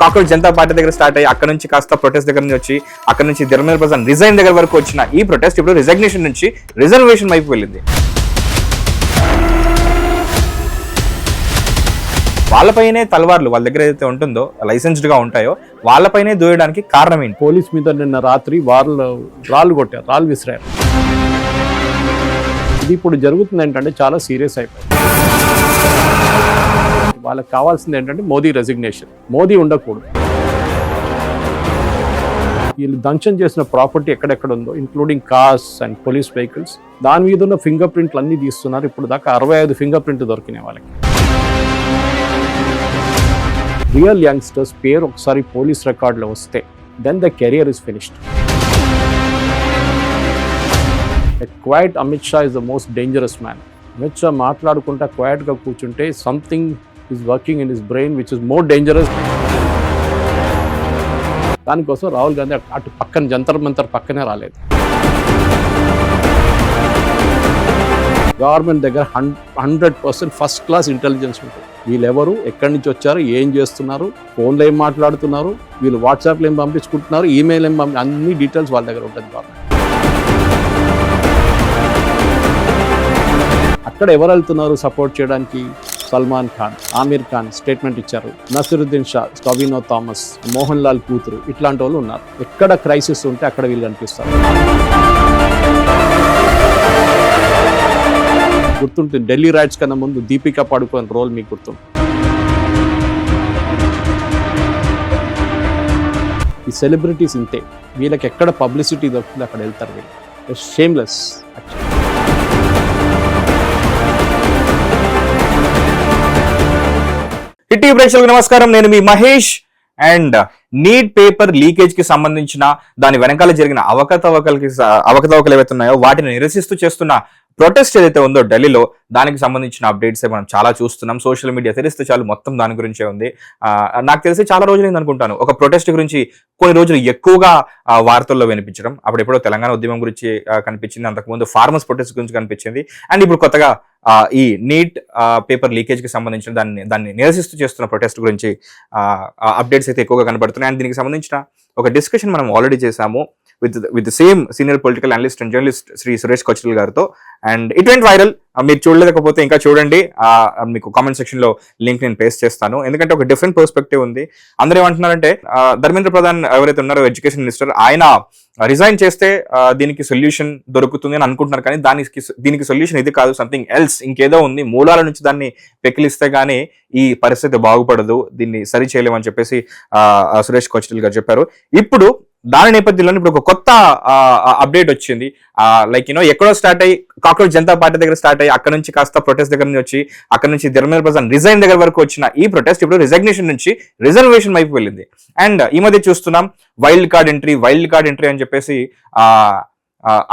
Cockroach Janata party దగ్గర start అయ్యి అక్కడ నుంచి కాస్త ప్రొటెస్ట్ దగ్గర నుంచి వచ్చి అక్కడ నుంచి ధర్మేంద్ర ప్రధాన్ రిజైన్ దగ్గర వరకు వచ్చిన ఈ ప్రొటెస్ట్ ఇప్పుడు రిజగ్నేషన్ నుంచి రిజర్వేషన్ వైపు వెళ్ళింది. వాళ్ళపైనే తలవార్లు వాళ్ళ దగ్గర ఏదైతే ఉంటుందో లైసెన్స్డ్ గా ఉంటాయో వాళ్ళపైనే దూయడానికి కారణం ఏంటి? పోలీస్ మీద నిన్న రాత్రి రాళ్ళు కొట్టారు, రాళ్ళు విసిరారు. ఇది ఇప్పుడు జరుగుతుంది ఏంటంటే చాలా సీరియస్ అయిపోయింది. వాళ్ళకి కావాల్సింది ఏంటంటే మోదీ రెసిగ్నేషన్. మోదీ ఉండకూడదు. వీళ్ళు దంచం చేసిన ప్రాపర్టీ ఎక్కడెక్కడ ఉందో including cars and police vehicles దాని మీద ఉన్న ఫింగర్ ప్రింట్లు అన్ని తీస్తున్నారు. ఇప్పుడు దాకా 65 ఫింగర్ ప్రింట్ దొరికినాయి వాళ్ళకి. రియల్ యంగ్స్టర్స్ పేరు ఒకసారి పోలీస్ రికార్డులో వస్తే then the career is finished. Quiet Amit Shah is the most dangerous man. Amit Shah మాట్లాడుకుంటా క్వైట్గా కూర్చుంటే something is working in his brain which is more dangerous. దానికోసం రాహుల్ గాంధీ అటు పక్కన జంతర్ మంతర్ పక్కనే రాలేదు. గవర్నమెంట్ దగ్గర 100% ఫస్ట్ క్లాస్ ఇంటెలిజెన్స్ ఉంటుంది. వీళ్ళెవరు, ఎక్కడి నుంచి వచ్చారు, ఏం చేస్తున్నారు, ఫోన్లో ఏం మాట్లాడుతున్నారు, వీళ్ళు వాట్సాప్లో ఏం పంపించుకుంటున్నారు, ఈమెయిల్ ఏం అన్ని డీటెయిల్స్ వాళ్ళ దగ్గర ఉంటుంది గవర్నమెంట్. అక్కడ ఎవరు వెళ్తున్నారు సపోర్ట్ చేయడానికి? సల్మాన్ ఖాన్, ఆమిర్ ఖాన్ స్టేట్మెంట్ ఇచ్చారు. నసిరుద్దీన్ షా, టొవినో థామస్, మోహన్ లాల్ కూతురు, ఇట్లాంటి వాళ్ళు ఉన్నారు. ఎక్కడ క్రైసిస్ ఉంటే అక్కడ వీళ్ళు కనిపిస్తారు. గుర్తుంటుంది, ఢిల్లీ రైట్స్ కన్నా ముందు దీపికా పడుకోని రోల్ మీకు గుర్తుంది. ఈ సెలబ్రిటీస్ ఇంతే, వీళ్ళకి ఎక్కడ పబ్లిసిటీ దొరుకుతుంది అక్కడ వెళ్తారు. వీళ్ళు షేమ్లెస్. హిట్ టీవీ ప్రేక్షకులకు నమస్కారం, నేను మీ Mahesh. And NEET paper leakage కి సంబంధించిన దాని వెనకాల జరిగిన అవకతవకలు ఏవైతే ఉన్నాయో వాటిని నిరసిస్తూ చేస్తున్న ప్రొటెస్ట్ ఏదైతే ఉందో ఢిల్లీలో, దానికి సంబంధించిన అప్డేట్స్ మనం చాలా చూస్తున్నాం. సోషల్ మీడియా తెరిస్తే చాలు మొత్తం దాని గురించే ఉంది. నాకు తెలిసి చాలా రోజులైంది అనుకుంటాను ఒక ప్రొటెస్ట్ గురించి కొన్ని రోజులు ఎక్కువగా వార్తల్లో వినిపించడం. అప్పుడు ఎప్పుడో తెలంగాణ ఉద్యమం గురించి కనిపించింది, అంతకుముందు ఫార్మర్స్ ప్రొటెస్ట్ గురించి కనిపించింది. అండ్ ఇప్పుడు కొత్తగా ఈ నీట్ పేపర్ లీకేజ్ కి సంబంధించిన దాన్ని నిరసిస్తూ చేస్తున్న ప్రొటెస్ట్ గురించి అప్డేట్స్ అయితే ఎక్కువగా కనబడుతున్నాయి. అండ్ దీనికి సంబంధించిన ఒక డిస్కషన్ మనం ఆల్రెడీ చేశాము with same senior political analyst and journalist Shri Suresh Kochel గారితో. And it went viral. మీరు చూడలేకపోతే ఇంకా చూడండి, మీకు కామెంట్ సెక్షన్ లో లింక్ నేను పేస్ట్ చేస్తాను. ఎందుకంటే ఒక డిఫరెంట్ పర్స్పెక్టివ్ ఉంది. అందరూ ఏమంటున్నారంటే ధర్మేంద్ర ప్రధాన్ ఎవరైతే ఉన్నారో ఎడ్యుకేషన్ మినిస్టర్, ఆయన రిజైన్ చేస్తే దీనికి సొల్యూషన్ దొరుకుతుంది అని అనుకుంటున్నారు. కానీ దీనికి సొల్యూషన్ ఇది కాదు, సంథింగ్ ఎల్స్, ఇంకేదో ఉంది. మూలాల నుంచి దాన్ని పెకిలిస్తే గానీ ఈ పరిస్థితి బాగుపడదు, దీన్ని సరి చేయలేమని చెప్పేసి సురేష్ కొచ్చెల్ గారు చెప్పారు. ఇప్పుడు దాని నేపథ్యంలో ఇప్పుడు ఒక కొత్త అప్డేట్ వచ్చింది. లైక్ ఎక్కడో స్టార్ట్ అయ్యి కాక్రోచ్ జనతా పార్టీ దగ్గర స్టార్ట్ అయ్యి అక్కడ నుంచి కాస్త ప్రొటెస్ట్ దగ్గర నుంచి వచ్చి అక్కడ నుంచి ధర్మేంద్ర ప్రధాన్ రిజైన్ దగ్గర వరకు వచ్చిన ఈ ప్రొటెస్ట్ ఇప్పుడు రిజగ్నేషన్ నుంచి రిజర్వేషన్ వైపు వెళ్ళింది. అండ్ ఈ మధ్య చూస్తున్నాం వైల్డ్ కార్డ్ ఎంట్రీ అని చెప్పేసి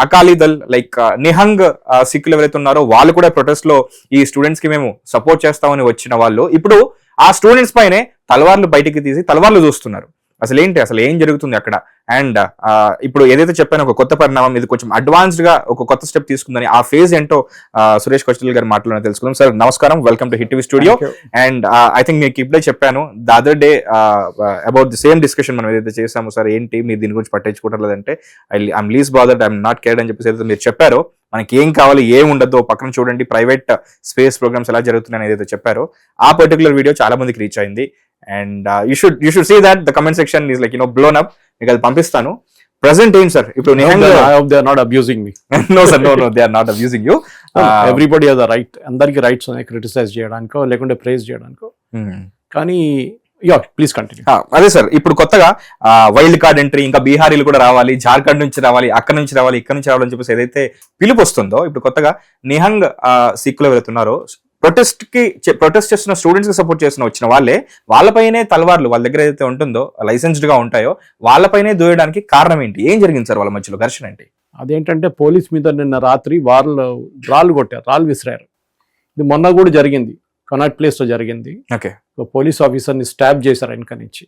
అకాలీ దళ్ లైక్ నిహంగ్ సిక్కులు ఎవరైతే ఉన్నారో వాళ్ళు కూడా ప్రొటెస్ట్ లో ఈ స్టూడెంట్స్ కి మేము సపోర్ట్ చేస్తామని వచ్చిన వాళ్ళు ఇప్పుడు ఆ స్టూడెంట్స్ పైనే తలవార్లు బయటికి తీసి తలవార్లు చూస్తున్నారు. అసలు ఏం జరుగుతుంది అక్కడ? అండ్ ఇప్పుడు ఏదైతే చెప్పానో ఒక కొత్త పరిణామం, ఇది కొంచెం అడ్వాన్స్డ్ గా ఒక కొత్త స్టెప్ తీసుకుందని ఆ ఫేజ్ ఏంటో సురేష్ కొచ్చెల్ గారి మాటలో తెలుసుకుందాం. సార్ నమస్కారం, welcome to hit TV studio. And I think మీకు ఇప్పుడే చెప్పాను the other day about the same discussion మనం ఏదైతే చేసాము. సార్ ఏంటి మీరు దీని గురించి పట్టించుకోవడం లేదంటే I'm least bothered, I'm not cared అని చెప్పేసి ఏదైతే మీరు చెప్పారో, మనకి ఏం కావాలి ఏం ఉండదు పక్కన చూడండి ప్రైవేట్ స్పేస్ ప్రోగ్రామ్స్ ఎలా జరుగుతున్నాయని ఏదైతే చెప్పారో ఆ పర్టికులర్ వీడియో చాలా మందికి రీచ్ అయింది. And you should see that the comment section is like blown up. మీకు అది పంపిస్తాను. ప్రెసెంట్ ఏంటి సార్ ఇప్పుడు? They are not abusing me. No sir, no they are not abusing you. Everybody has the right. అందరికి rights ఉన్నాయి criticise చేయడానికో లేకుంటే praise చేయడానికో. కానీ ప్లీజ్ కంటిన్యూ. అదే సార్, ఇప్పుడు కొత్తగా వైల్డ్ కార్డ్ ఎంట్రీ, ఇంకా బీహారీలు కూడా రావాలి, జార్ఖండ్ నుంచి రావాలి, అక్కడ నుంచి రావాలి, ఇక్కడ నుంచి రావాలని చెప్పేసి ఏదైతే పిలుపు వస్తుందో, ఇప్పుడు కొత్తగా నిహంగ్ సిక్కులు ఎవరైతున్నారో ప్రొటెస్ట్ చేస్తున్న స్టూడెంట్స్ కి సపోర్ట్ చేస్తున్న వచ్చిన వాళ్ళపైనే తలవార్లు వాళ్ళ దగ్గర ఏదైతే ఉంటుందో లైసెన్స్డ్ గా ఉంటాయో వాళ్ళపైనే దూయడానికి కారణం ఏంటి? ఏం జరిగింది సార్ వాళ్ళ మధ్యలో ఘర్షణ ఏంటి? అదేంటంటే పోలీస్ మీద నిన్న రాత్రి రాళ్ళు కొట్టారు, రాళ్ళు విసిరారు. ఇది మొన్న కూడా జరిగింది, కనాట్ ప్లేస్ లో జరిగింది. ఓకే, పోలీస్ ఆఫీసర్ ని స్టాబ్ చేశారు వెనక నుంచి.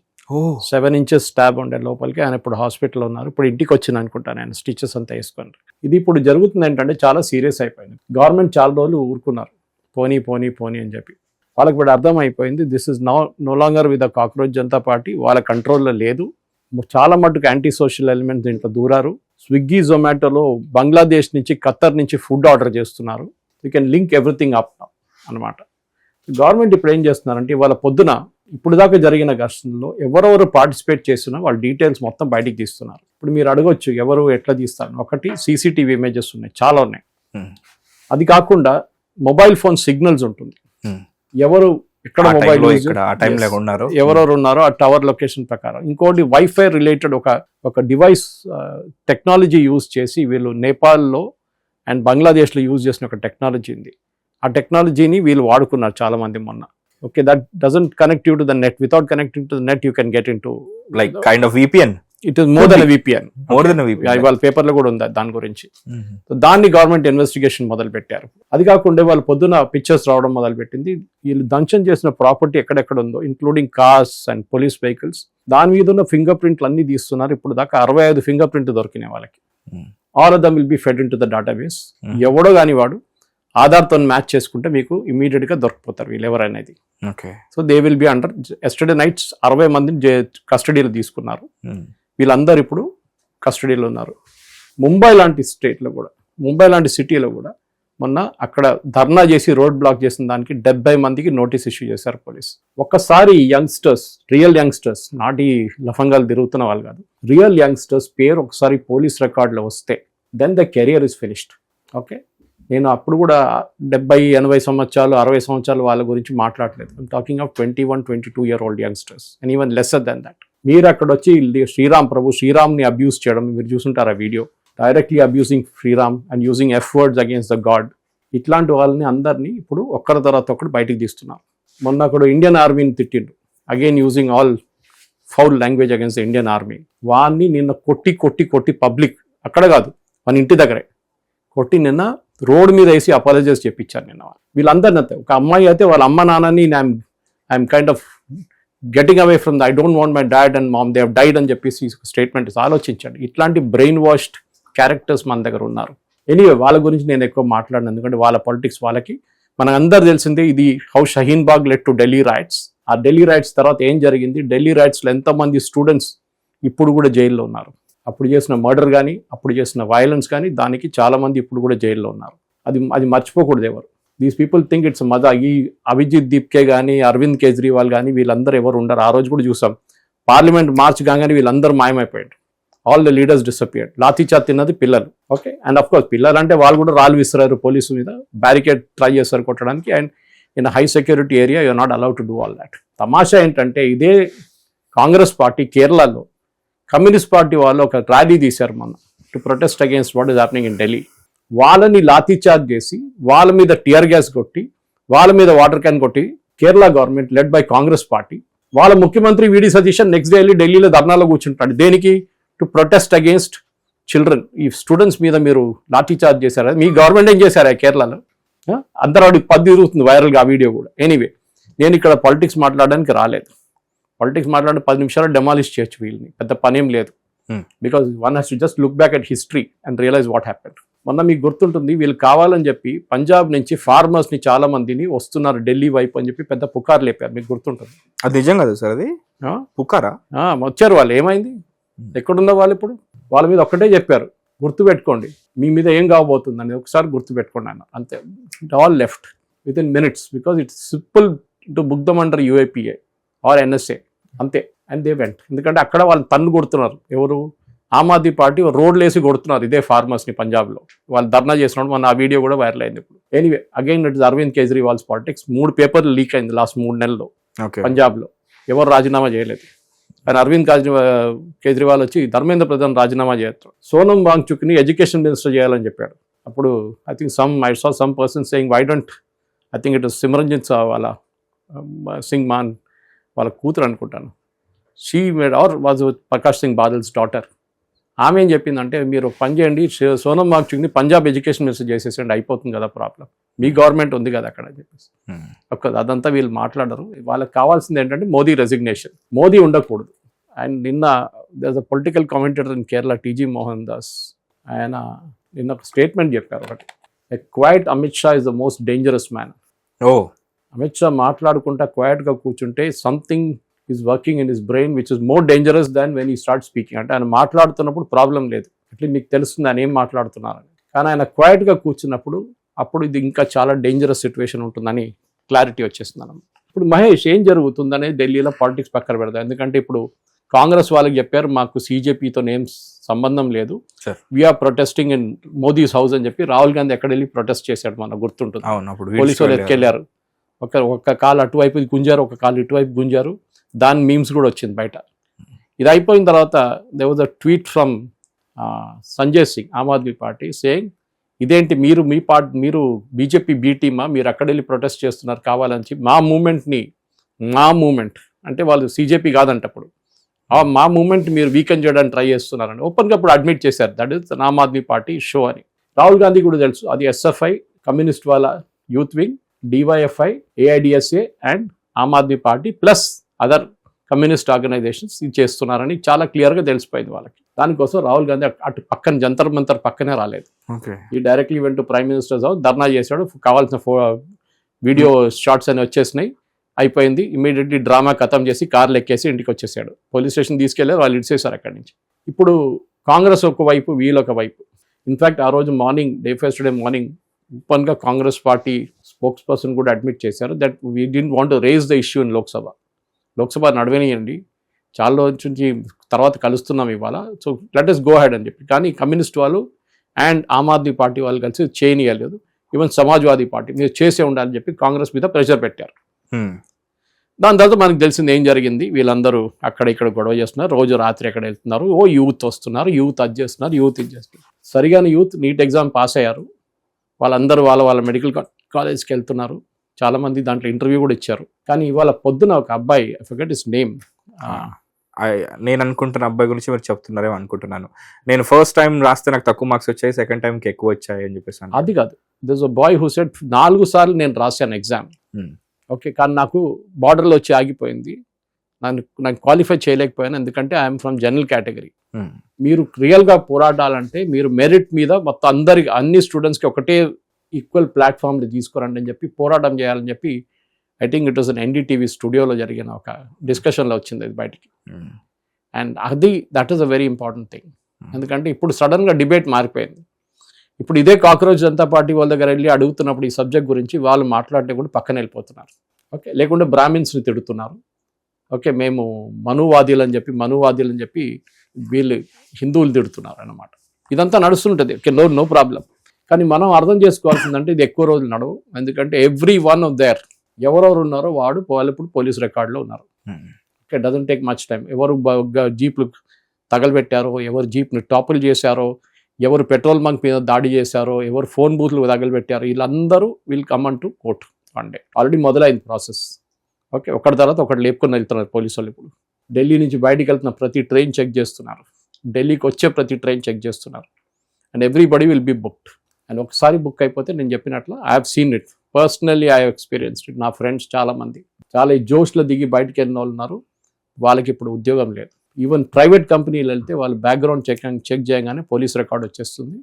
7 inches స్టాబ్ ఉండే లోపలికి. ఆయన ఇప్పుడు హాస్పిటల్లో ఉన్నారు. ఇప్పుడు ఇంటికి వచ్చిన అనుకుంటాను, ఆయన స్టిచెస్ అంతా వేసుకొని. ఇది ఇప్పుడు జరుగుతుంది ఏంటంటే చాలా సీరియస్ అయిపోయింది. గవర్నమెంట్ చాలా రోజులు ఊరుకున్నారు, పోనీ అని చెప్పి. వాళ్ళకి ఇప్పుడు అర్థమైపోయింది this is no longer with the cockroach Janata party, వాళ్ళ కంట్రోల్లో లేదు. చాలా మటుకు యాంటీ సోషల్ ఎలిమెంట్ దీంట్లో దూరారు. స్విగ్గీ జొమాటోలో బంగ్లాదేశ్ నుంచి ఖత్తర్ నుంచి ఫుడ్ ఆర్డర్ చేస్తున్నారు. You can link everything up అనమాట. గవర్నమెంట్ ఇప్పుడు ఏం చేస్తున్నారంటే ఇవాళ పొద్దున ఇప్పుడు దాకా జరిగిన ఘర్షణలో ఎవరెవరు పార్టిసిపేట్ చేస్తున్నా వాళ్ళ డీటెయిల్స్ మొత్తం బయటికి తీస్తున్నారు. ఇప్పుడు మీరు అడగొచ్చు ఎవరు ఎట్లా తీస్తారు. ఒకటి సీసీటీవీ ఇమేజెస్ ఉన్నాయి, చాలా ఉన్నాయి. అది కాకుండా మొబైల్ ఫోన్ సిగ్నల్స్ ఉంటుంది. ఎవరు ఎక్కడ మొబైల్ ఎవరెవరు ఉన్నారో ఆ టవర్ లొకేషన్ ప్రకారం. ఇంకోటి వైఫై రిలేటెడ్ ఒక డివైస్ టెక్నాలజీ యూజ్ చేసి వీళ్ళు నేపాల్లో అండ్ బంగ్లాదేశ్లో యూజ్ చేసిన ఒక టెక్నాలజీ ఉంది. ఆ టెక్నాలజీని వీళ్ళు వాడుకున్నారు చాలా మంది మొన్న. Okay, that doesn't connect you to the net. Without connecting to the net you can get in to like kind of VPN. It is more than VPN. ఇవాళ పేపర్లో కూడా ఉంది దాని గురించి. దాన్ని గవర్నమెంట్ ఇన్వెస్టిగేషన్ మొదలు పెట్టారు. అది కాకుండా వాళ్ళు పొద్దున పిక్చర్స్ రావడం మొదలు పెట్టింది. వీళ్ళు దంచం చేసిన ప్రాపర్టీ ఎక్కడెక్కడ ఉందో including cars and police vehicles, దాని మీద ఉన్న ఫింగర్ ప్రింట్లు అన్ని తీస్తున్నారు. ఇప్పుడు దాకా 65 ఫింగర్ ప్రింట్ దొరికినాయి వాళ్ళకి. All of them will be fed in to the database. ఎవడో కాని వాడు ఆధార్తో మ్యాచ్ చేసుకుంటే మీకు ఇమీడియట్ గా దొరికిపోతారు వీళ్ళు ఎవరనేది. So they will be under. Yesterday night 60 మందిని కస్టడీలో తీసుకున్నారు. వీళ్ళందరూ ఇప్పుడు కస్టడీలో ఉన్నారు. ముంబై లాంటి స్టేట్లో కూడా, ముంబై లాంటి సిటీలో కూడా మొన్న అక్కడ ధర్నా చేసి రోడ్ బ్లాక్ చేసిన దానికి 70 మందికి నోటీస్ ఇష్యూ చేశారు పోలీస్. ఒక్కసారి యంగ్స్టర్స్, రియల్ యంగ్స్టర్స్, నాటి లఫంగాలు తిరుగుతున్న వాళ్ళు కాదు, రియల్ యంగ్స్టర్స్ పేరు ఒకసారి పోలీస్ రికార్డులో వస్తే then the career is finished. Okay, నేను అప్పుడు కూడా 70, 80 సంవత్సరాలు, 60 సంవత్సరాలు వాళ్ళ గురించి మాట్లాడలేదు. I'm talking of 21, 22 year old youngsters and even lesser than that. మీరు అక్కడ వచ్చి శ్రీరామ్ని అబ్యూస్ చేయడం మీరు చూసుంటారు ఆ వీడియో. Directly abusing Shri Ram and using F words against the god. ఇట్లాంటి వాళ్ళని అందరినీ ఇప్పుడు ఒక్కరి తర్వాత ఒకటి బయటికి తీస్తున్నారు. మొన్న అక్కడ ఇండియన్ ఆర్మీని తిట్టిండు, again using all foul language against Indian army. వాడిని నిన్న కొట్టి పబ్లిక్, అక్కడ కాదు మన ఇంటి దగ్గరే కొట్టి నిన్న రోడ్ మీద వేసి అపాలజైజ్ చెప్పించారు నిన్న. వీళ్ళందరినీ అంతే. ఒక అమ్మాయి అయితే వాళ్ళ అమ్మ నాన్నని I'm kind of getting away from I don't want my dad and mom they have died అని చెప్పేసి స్టేట్మెంట్ ఆలోచించండి. ఇట్లాంటి బ్రెయిన్ వాష్డ్ క్యారెక్టర్స్ మన దగ్గర ఉన్నారు. ఎనీవే వాళ్ళ గురించి నేను ఎక్కువ మాట్లాడను, ఎందుకంటే వాళ్ళ పాలిటిక్స్ వాళ్ళకి. మనకు అందరు తెలిసిందే ఇది how Shaheen Bagh led to Delhi riots. ఆ ఢిల్లీ రైట్స్ తర్వాత ఏం జరిగింది, ఢిల్లీ రైట్స్లో ఎంతమంది స్టూడెంట్స్ ఇప్పుడు కూడా జైల్లో ఉన్నారు. అప్పుడు చేసిన మర్డర్ కానీ, అప్పుడు చేసిన వైలెన్స్ కానీ, దానికి చాలామంది ఇప్పుడు కూడా జైల్లో ఉన్నారు. అది మర్చిపోకూడదు ఎవరు. దీస్ పీపుల్ థింక్ ఇట్స్ మజా. ఈ అభిజిత్ దీప్కే కానీ, అరవింద్ కేజ్రీవాల్ కానీ వీళ్ళందరూ ఎవరు ఉండరు. ఆ రోజు కూడా చూసాం, పార్లమెంట్ మార్చ్ కాగానే వీళ్ళందరూ మాయమైపోయారు. All the leaders disappeared. Lathi charge తిన్నది పిల్లలు. ఓకే, అండ్ అఫ్ కోర్స్ పిల్లలు అంటే వాళ్ళు కూడా రాళ్ళు విసిరారు పోలీసు మీద, బ్యారికేడ్ ట్రై చేస్తారు కొట్టడానికి. And in high security area you are not allowed to do all that. తమాషా ఏంటంటే ఇదే కాంగ్రెస్ పార్టీ కేరళలో కమ్యూనిస్ట్ పార్టీ వాళ్ళు ఒక ర్యాలీ తీశారు మొన్న to protest against what is happening in Delhi. వాళ్ళని లాఠీచార్జ్ చేసి, వాళ్ళ మీద టియర్ గ్యాస్ కొట్టి, వాళ్ళ మీద వాటర్ క్యాన్ కొట్టి Kerala government led by Congress party, వాళ్ళ ముఖ్యమంత్రి వీడి సతీశన్ నెక్స్ట్ డే వెళ్ళి ఢిల్లీలో ధర్నాలో కూర్చుంటాడు. దేనికి? To protest against children. ఈ స్టూడెంట్స్ మీద మీరు లాఠీచార్జ్ చేశారా? మీ గవర్నమెంట్ ఏం చేశారా కేరళలో? అందరూ వాడికి పది తిరుగుతుంది వైరల్గా ఆ వీడియో కూడా. ఎనీవే, నేను ఇక్కడ పాలిటిక్స్ మాట్లాడడానికి రాలేదు. పాలిటిక్స్ మాట్లాడి 10 నిమిషాలు డెమాలిష్ చేయొచ్చు వీళ్ళని, పెద్ద పనేం లేదు. Because one has to just look back at history and realize what happened. మొన్న మీకు గుర్తుంటుంది, వీళ్ళు కావాలని చెప్పి పంజాబ్ నుంచి ఫార్మర్స్ని చాలా మందిని వస్తున్నారు ఢిల్లీ వైపు అని చెప్పి పెద్ద పుకారు లేపారు. మీకు గుర్తుంటుంది? అది నిజం కదా సార్? అది పుకారా? వచ్చారు వాళ్ళు. ఏమైంది? ఎక్కడుందో వాళ్ళు ఇప్పుడు? వాళ్ళ మీద ఒక్కటే చెప్పారు, గుర్తుపెట్టుకోండి మీ మీద ఏం కాబోతుంది అని ఒకసారి గుర్తుపెట్టుకోండి అన్న. అంతే, it all left with in minutes because it's simple to book them under UAPA or NSA అంతే. And they went. ఎందుకంటే అక్కడ వాళ్ళు తన్ను కొడుతున్నారు. ఎవరు? ఆమ్ ఆద్మీ పార్టీ రోడ్లు వేసి కొడుతున్నారు ఇదే ఫార్మర్స్ని పంజాబ్లో. వాళ్ళు ధర్నా చేసినప్పుడు మన ఆ వీడియో కూడా వైరల్ అయింది ఇప్పుడు. Anyway, again it is Arvind Kejriwal's politics. 3 పేపర్లు లీక్ అయింది లాస్ట్ 3 నెలల్లో పంజాబ్లో. ఎవరు రాజీనామా చేయలేదు. కానీ అరవింద్ కేజ్రీవాల్ వచ్చి ధర్మేంద్ర ప్రధాన్ రాజీనామా చేస్తారు. సోనం వాంగ్చుక్ని ఎడ్యుకేషన్ మినిస్టర్ చేయాలని చెప్పాడు. అప్పుడు I think I saw some person saying why don't, I think it is Simranjit వాళ్ళ సింగ్ మాన్ వాళ్ళ కూతురు అనుకుంటాను. She made or was Prakash Singh Badal's daughter. ఆమె ఏం చెప్పిందంటే, మీరు పని చేయండి, సోనం వాంగ్చుక్ని పంజాబ్ ఎడ్యుకేషన్ మినిస్టర్ చేసేసండి, అయిపోతుంది కదా ప్రాబ్లం, మీ గవర్నమెంట్ ఉంది కదా అక్కడ అని చెప్పేసి. అదంతా వీళ్ళు మాట్లాడరు. వాళ్ళకి కావాల్సింది ఏంటంటే మోదీ రెసిగ్నేషన్. మోదీ ఉండకూడదు. అండ్ నిన్న there a political commentator in Kerala TG Mohan Das, ఆయన నిన్న ఒక స్టేట్మెంట్ చెప్పారు ఒకటి, a quiet Amit Shah is the most dangerous man. Amit Shah మాట్లాడుకుంటా క్వైట్గా కూర్చుంటే something is working in his brain which is more dangerous than when he start speaking. అంటే ఆయన మాట్లాడుతున్నప్పుడు ప్రాబ్లం లేదు, అట్లా మీకు తెలుస్తుంది ఆయన ఏం మాట్లాడుతున్నారని. కానీ ఆయన క్వైట్గా కూర్చున్నప్పుడు అప్పుడు ఇది ఇంకా చాలా డేంజరస్ సిచ్యువేషన్ ఉంటుందని క్లారిటీ వచ్చేస్తుంది అన్నమాట. ఇప్పుడు మహేష్ ఏం జరుగుతుందనేది ఢిల్లీలో పాలిటిక్స్ పక్కన పెడతాం. ఎందుకంటే ఇప్పుడు కాంగ్రెస్ వాళ్ళకి చెప్పారు మాకు సీజేపీతో ఏం సంబంధం లేదు, we are protesting in Modi's house అని చెప్పి రాహుల్ గాంధీ ఎక్కడ వెళ్ళి ప్రొటెస్ట్ చేశాడు మనకు గుర్తుంటుంది. పోలీసు వాళ్ళు ఎత్తుకెళ్లారు, ఒక కాలు అటువైపు గుంజారు, ఒక కాలు ఇటువైపు గుంజారు, దాని మీమ్స్ కూడా వచ్చింది బయట. ఇది అయిపోయిన తర్వాత there was a tweet from Sanjay Singh, Aam Aadmi party, saying ఇదేంటి మీరు మీరు బీజేపీ బీ టీమా, మీరు అక్కడ వెళ్ళి ప్రొటెస్ట్ చేస్తున్నారు కావాలని, మా మూమెంట్ అంటే వాళ్ళు సీజేపీ కాదంటప్పుడు మా మూమెంట్ మీరు వీకెండ్ చేయడానికి ట్రై చేస్తున్నారని ఓపెన్గా అప్పుడు అడ్మిట్ చేశారు. That is Aam Aadmi Party show అని. రాహుల్ గాంధీ కూడా తెలుసు అది ఎస్ఎఫ్ఐ, కమ్యూనిస్ట్ వాళ్ళ youth wing, DYFI, AIDSO and Aam Aadmi Party plus other communist organisations ఇది చేస్తున్నారని చాలా క్లియర్గా తెలిసిపోయింది వాళ్ళకి. దానికోసం రాహుల్ గాంధీ అటు పక్కన జంతర్ మంతర్ పక్కనే రాలేదు, ఈ directly went to prime minister's house, dharna చేశాడు, కావాల్సిన వీడియో షార్ట్స్ అని వచ్చేసినాయి, అయిపోయింది. ఇమీడియట్లీ డ్రామా ఖతం చేసి కార్లు ఎక్కేసి ఇంటికి వచ్చేసాడు. పోలీస్ స్టేషన్ తీసుకెళ్లారు, వాళ్ళు ఇడిచేశారు అక్కడి నుంచి. ఇప్పుడు కాంగ్రెస్ ఒకవైపు, వీళ్ళొక వైపు. ఇన్ఫ్యాక్ట్ ఆ రోజు మార్నింగ్, ఫస్ట్ డే మార్నింగ్ ఓపెన్గా కాంగ్రెస్ పార్టీ స్పోక్స్ పర్సన్ కూడా అడ్మిట్ చేశారు that we didn't want to raise the issue in Lok Sabha నడవనియండి, చాలా రోజు నుంచి తర్వాత కలుస్తున్నాం ఇవాళ, so let us go head అని చెప్పి. కానీ కమ్యూనిస్ట్ వాళ్ళు అండ్ ఆమ్ ఆద్మీ పార్టీ వాళ్ళు కలిసి చేయనియలేదు. ఈవెన్ సమాజ్వాదీ పార్టీ మీరు చేసే ఉండాలని చెప్పి కాంగ్రెస్ మీద ప్రెషర్ పెట్టారు. దాని తర్వాత మనకు తెలిసింది ఏం జరిగింది, వీళ్ళందరూ అక్కడ ఇక్కడ గొడవ చేస్తున్నారు, రోజు రాత్రి ఎక్కడ వెళ్తున్నారు, యూత్ వస్తున్నారు, యూత్ అది చేస్తున్నారు, యూత్ ఇది చేస్తున్నారు. సరిగానే యూత్ నీట్ ఎగ్జామ్ పాస్ అయ్యారు, వాళ్ళందరూ వాళ్ళ మెడికల్ కాలేజ్కి వెళ్తున్నారు, చాలామంది దాంట్లో ఇంటర్వ్యూ కూడా ఇచ్చారు. కానీ ఇవాళ పొద్దున ఒక అబ్బాయి, ఐ ఫర్గెట్ హిస్ నేమ్, నేను అనుకుంటున్న అబ్బాయి గురించి మీరు చెప్తున్నారేమో అనుకుంటున్నాను. నేను ఫస్ట్ టైం రాస్తే నాకు తక్కువ మార్క్స్ వచ్చాయి, సెకండ్ టైంకి ఎక్కువ వచ్చాయి అని చెప్పేసి. అది కాదు, this a bye who said 4 సార్లు నేను రాశాను ఎగ్జామ్, ఓకే, కానీ నాకు బార్డర్లో వచ్చి ఆగిపోయింది, నాకు క్వాలిఫై చేయలేకపోయాను ఎందుకంటే ఐఎమ్ ఫ్రమ్ జనరల్ కేటగిరీ. మీరు రియల్గా పోరాడాలంటే మీరు మెరిట్ మీద మొత్తం అన్ని స్టూడెంట్స్కి ఒకటే ఈక్వల్ ప్లాట్ఫామ్ని తీసుకురండి అని చెప్పి పోరాటం చేయాలని చెప్పి, I think it was an NDTV స్టూడియోలో జరిగిన ఒక డిస్కషన్లో వచ్చింది అది బయటికి. And that is a very important thing. ఎందుకంటే ఇప్పుడు సడన్గా డిబేట్ మారిపోయింది. ఇప్పుడు ఇదే కాక్రోచ్ జనతా పార్టీ వాళ్ళ దగ్గర వెళ్ళి అడుగుతున్నప్పుడు ఈ సబ్జెక్ట్ గురించి వాళ్ళు మాట్లాడితే కూడా పక్కన వెళ్ళిపోతున్నారు, ఓకే, లేకుంటే బ్రాహ్మిన్స్ని తిడుతున్నారు, ఓకే, మేము మనువాదీలు అని చెప్పి వీళ్ళు హిందువులు తిడుతున్నారు అన్నమాట. ఇదంతా నడుస్తుంటుంది, ఓకే, నో ప్రాబ్లం. కానీ మనం అర్థం చేసుకోవాల్సిందంటే ఇది ఎక్కువ రోజులు నడవు. ఎందుకంటే ఎవ్రీ వన్ ఆఫ్ దేర్ ఎవరెవరు ఉన్నారో వాళ్ళు ఇప్పుడు పోలీస్ రికార్డులో ఉన్నారు, okay, doesn't take much time. ఎవరు జీప్లు తగలబెట్టారో, ఎవరు జీప్ని టాపుల్ చేశారో, ఎవరు పెట్రోల్ బంక్ మీద దాడి చేశారో, ఎవరు ఫోన్ బూత్లు తగలబెట్టారో, వీళ్ళందరూ will come on to court one day. Already మొదలైంది ప్రాసెస్, ఓకే. ఒకటి తర్వాత ఒకటి లేపుకొని వెళ్తున్నారు పోలీసు వాళ్ళు. ఇప్పుడు ఢిల్లీ నుంచి బయటికి వెళ్తున్న ప్రతి ట్రైన్ చెక్ చేస్తున్నారు, ఢిల్లీకి వచ్చే ప్రతి ట్రైన్ చెక్ చేస్తున్నారు, and everybody will be booked. And ఒకసారి బుక్ అయిపోతే నేను చెప్పినట్లు I have seen it personally, I have experienced it. నా ఫ్రెండ్స్ చాలామంది చాలా ఈ జోష్లో దిగి బయటకు వెళ్ళిన వాళ్ళు ఉన్నారు, వాళ్ళకి ఇప్పుడు ఉద్యోగం లేదు. ఈవెన్ ప్రైవేట్ కంపెనీలు వెళ్తే వాళ్ళు బ్యాక్గ్రౌండ్ చెక్ చేయగానే పోలీస్ రికార్డ్ వచ్చేస్తుంది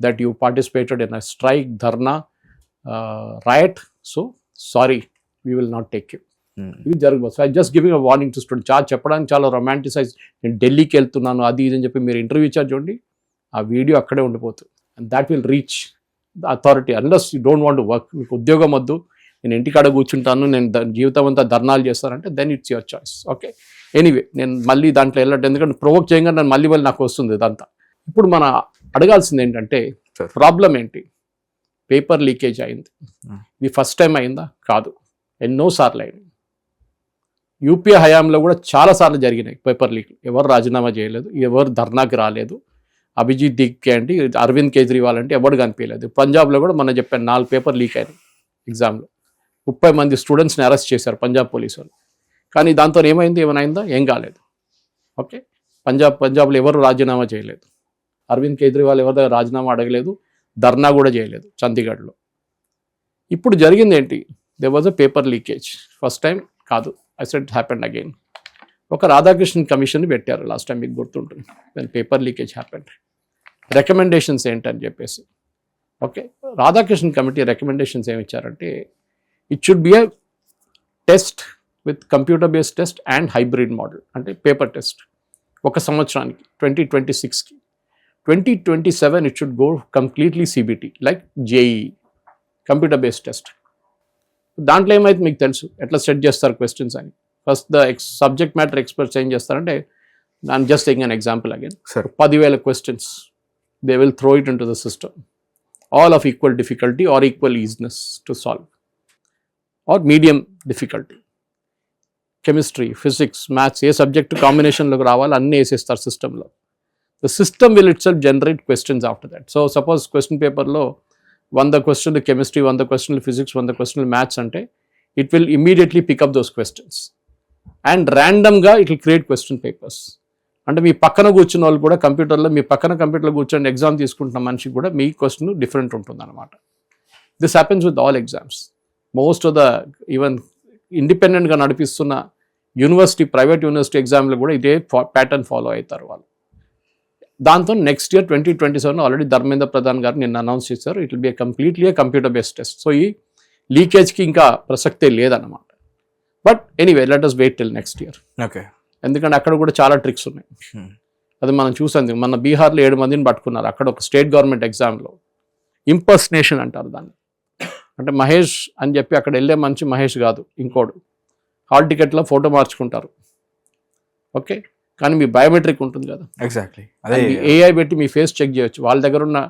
that you participated in a strike, dharna, right, so sorry, we will not take you. ఇది జరగబోదు. So I just giving a warning to student. చెప్పడానికి చాలా రొమాంటిసైజ్, నేను ఢిల్లీకి వెళ్తున్నాను అది ఇది అని చెప్పి మీరు ఇంటర్వ్యూ ఇచ్చారు చూడండి, ఆ వీడియో అక్కడే ఉండిపోతుంది. And that will reach the authority unless you don't want to work. మీకు ఉద్యోగం వద్దు, నేను ఇంటికాడ కూర్చుంటాను, నేను జీవితం అంతా ధర్నాలు చేస్తానంటే then it's your choice, okay. Anyway నేను మళ్ళీ దాంట్లో వెళ్ళట్టు, ఎందుకంటే ప్రొవోక్ చేయగా నేను మళ్ళీ నాకు వస్తుంది ఇదంతా. ఇప్పుడు మన అడగాల్సింది ఏంటంటే ప్రాబ్లం ఏంటి? పేపర్ లీకేజ్ అయింది. ఇది ఫస్ట్ టైం అయిందా? కాదు, ఎన్నోసార్లు అయింది. యూపీఏ హయాంలో కూడా చాలాసార్లు జరిగినాయి పేపర్ లీక్. ఎవరు రాజీనామా చేయలేదు, ఎవరు ధర్నాకి రాలేదు. అభిజిత్ దిగ్కే అంటే, అరవింద్ కేజ్రీవాల్ అంటే ఎవరు కనిపించలేదు. పంజాబ్లో కూడా మనం చెప్పాను 4 పేపర్ లీక్ అయినాయి ఎగ్జామ్లో. 30 మంది స్టూడెంట్స్ని అరెస్ట్ చేశారు పంజాబ్ పోలీసు వాళ్ళు. కానీ దాంతో ఏమైందా? ఏం కాలేదు, ఓకే. పంజాబ్లో ఎవరు రాజీనామా చేయలేదు, అరవింద్ కేజ్రీవాల్ ఎవరి దగ్గర రాజీనామా అడగలేదు, ధర్నా కూడా చేయలేదు చండీగఢ్లో. ఇప్పుడు జరిగింది ఏంటి? They was a paper leakage. First time కాదు, I said it happened again. ఒక రాధాకృష్ణన్ కమిషన్ పెట్టారు లాస్ట్ టైం, మీకు గుర్తుంటుంది, then paper leakage happened. Recommendations ఏంటని చెప్పేసి, ఓకే. రాధాకృష్ణన్ కమిటీ రికమెండేషన్స్ ఏమి ఇచ్చారంటే, it should be a test with computer based test and hybrid model, అంటే పేపర్ టెస్ట్ ఒక సంవత్సరానికి 2026కి. 2027 it should go completely CBT like JEE, computer based test. దాంట్లో ఏమైతే మీకు తెలుసు ఎట్లా సెట్ చేస్తారు క్వశ్చన్స్ అని. First the subject matter experts ఏం చేస్తారంటే, I'm just taking an example again, 10,000 questions they will throw it into the system, all of equal difficulty or equal easiness to solve or medium difficulty. Chemistry, physics, maths ఏ subject కాంబినేషన్లోకి రావాలి అన్నీ వేసేస్తారు సిస్టంలో. The system will itself generate questions after that. So suppose question పేపర్లో 100 క్వశ్చన్లు chemistry, 100 క్వశ్చన్లు physics, 100 క్వశ్చన్లు మ్యాథ్స్ అంటే it will immediately pick up those questions and ర్యాండమ్గా it will create question papers. అంటే మీ పక్కన కూర్చున్న వాళ్ళు కూడా కంప్యూటర్లో, మీ పక్కన కంప్యూటర్లో కూర్చొని ఎగ్జామ్ తీసుకుంటున్న మనిషికి కూడా మీ క్వశ్చన్ డిఫరెంట్ ఉంటుంది అనమాట. This happens with all exams. Most of the even ఇండిపెండెంట్గా నడిపిస్తున్న యూనివర్సిటీ, ప్రైవేట్ యూనివర్సిటీ ఎగ్జామ్లు కూడా ఇదే ప్యాటర్న్ ఫాలో అవుతారు వాళ్ళు. దాంతో next year 2027 already Dharmendra Pradhan garu నిన్న అనౌన్స్ చేశారు, it will be completely computer based test. So ఈ లీకేజ్కి ఇంకా ప్రసక్తే లేదన్నమాట. But anyway let us wait till next year. Okay. ఎందుకంటే అక్కడ కూడా చాలా ట్రిక్స్ ఉన్నాయి. అది మనం చూసాం. మన బీహార్లో 7 మందిని పట్టుకున్నారు అక్కడ ఒక స్టేట్ గవర్నమెంట్ ఎగ్జామ్లో. ఇంపర్సనేషన్ అంటారు దాన్ని. అంటే మహేష్ అని చెప్పి అక్కడ వెళ్ళే మనిషి మహేష్ కాదు, ఇంకోడు. హాల్ టికెట్లో ఫోటో మార్చుకుంటారు, ఓకే, కానీ మీ బయోమెట్రిక్ ఉంటుంది కదా. ఎగ్జాక్ట్లీ. అదే ఏఐ పెట్టి మీ ఫేస్ చెక్ చేయొచ్చు. వాళ్ళ దగ్గర ఉన్న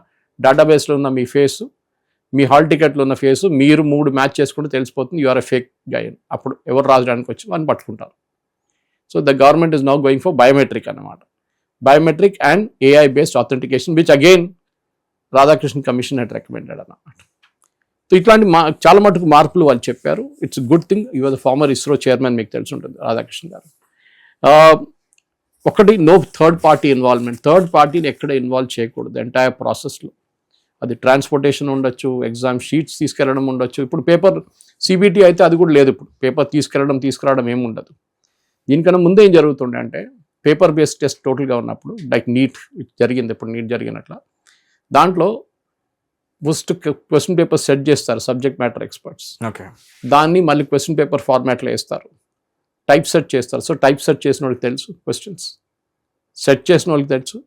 డేటాబేస్లో ఉన్న మీ ఫేస్, మీ హాల్ టికెట్లో ఉన్న ఫేస్ మీరు 3 మ్యాచ్ చేసుకుంటే తెలిసిపోతుంది you are a fake guy. అప్పుడు ఎవరు రాజడానికి వచ్చి వాళ్ళని పట్టుకుంటారు. So the government is now going for biometric అన్నమాట. Biometric and AI based authentication which again Radhakrishna commission had recommended అన్నమాట. సో ఇట్లాంటి చాలా మటుకు మార్పులు వాళ్ళు చెప్పారు. It's good thing. You are the former ISRO chairman, మీకు తెలిసి ఉంటుంది రాధాకృష్ణ గారు. ఒకటి, no third party involvement. Third పార్టీని ఎక్కడ ఇన్వాల్వ్ చేయకూడదు ఎంటైర్ ప్రాసెస్లో. అది ట్రాన్స్పోర్టేషన్ ఉండొచ్చు, ఎగ్జామ్ షీట్స్ తీసుకెళ్ళడం ఉండొచ్చు. ఇప్పుడు పేపర్ సిబిటి అయితే అది కూడా లేదు. ఇప్పుడు పేపర్ తీసుకురావడం ఏమి ఉండదు. దీనికన్నా ముందే ఏం జరుగుతుండే అంటే, పేపర్ బేస్డ్ టెస్ట్ టోటల్గా ఉన్నప్పుడు లైక్ నీట్ జరిగింది, ఇప్పుడు నీట్ జరిగినట్ల దాంట్లో ఫస్ట్ క్వశ్చన్ పేపర్ సెట్ చేస్తారు సబ్జెక్ట్ మ్యాటర్ ఎక్స్పర్ట్స్. ఓకే. దాన్ని మళ్ళీ క్వశ్చన్ పేపర్ ఫార్మాట్లో వేస్తారు, టైప్ సెట్ చేస్తారు. సో టైప్ సెట్ చేసిన వాళ్ళకి తెలుసు క్వశ్చన్స్, సెట్ చేసిన వాళ్ళకి తెలుసు.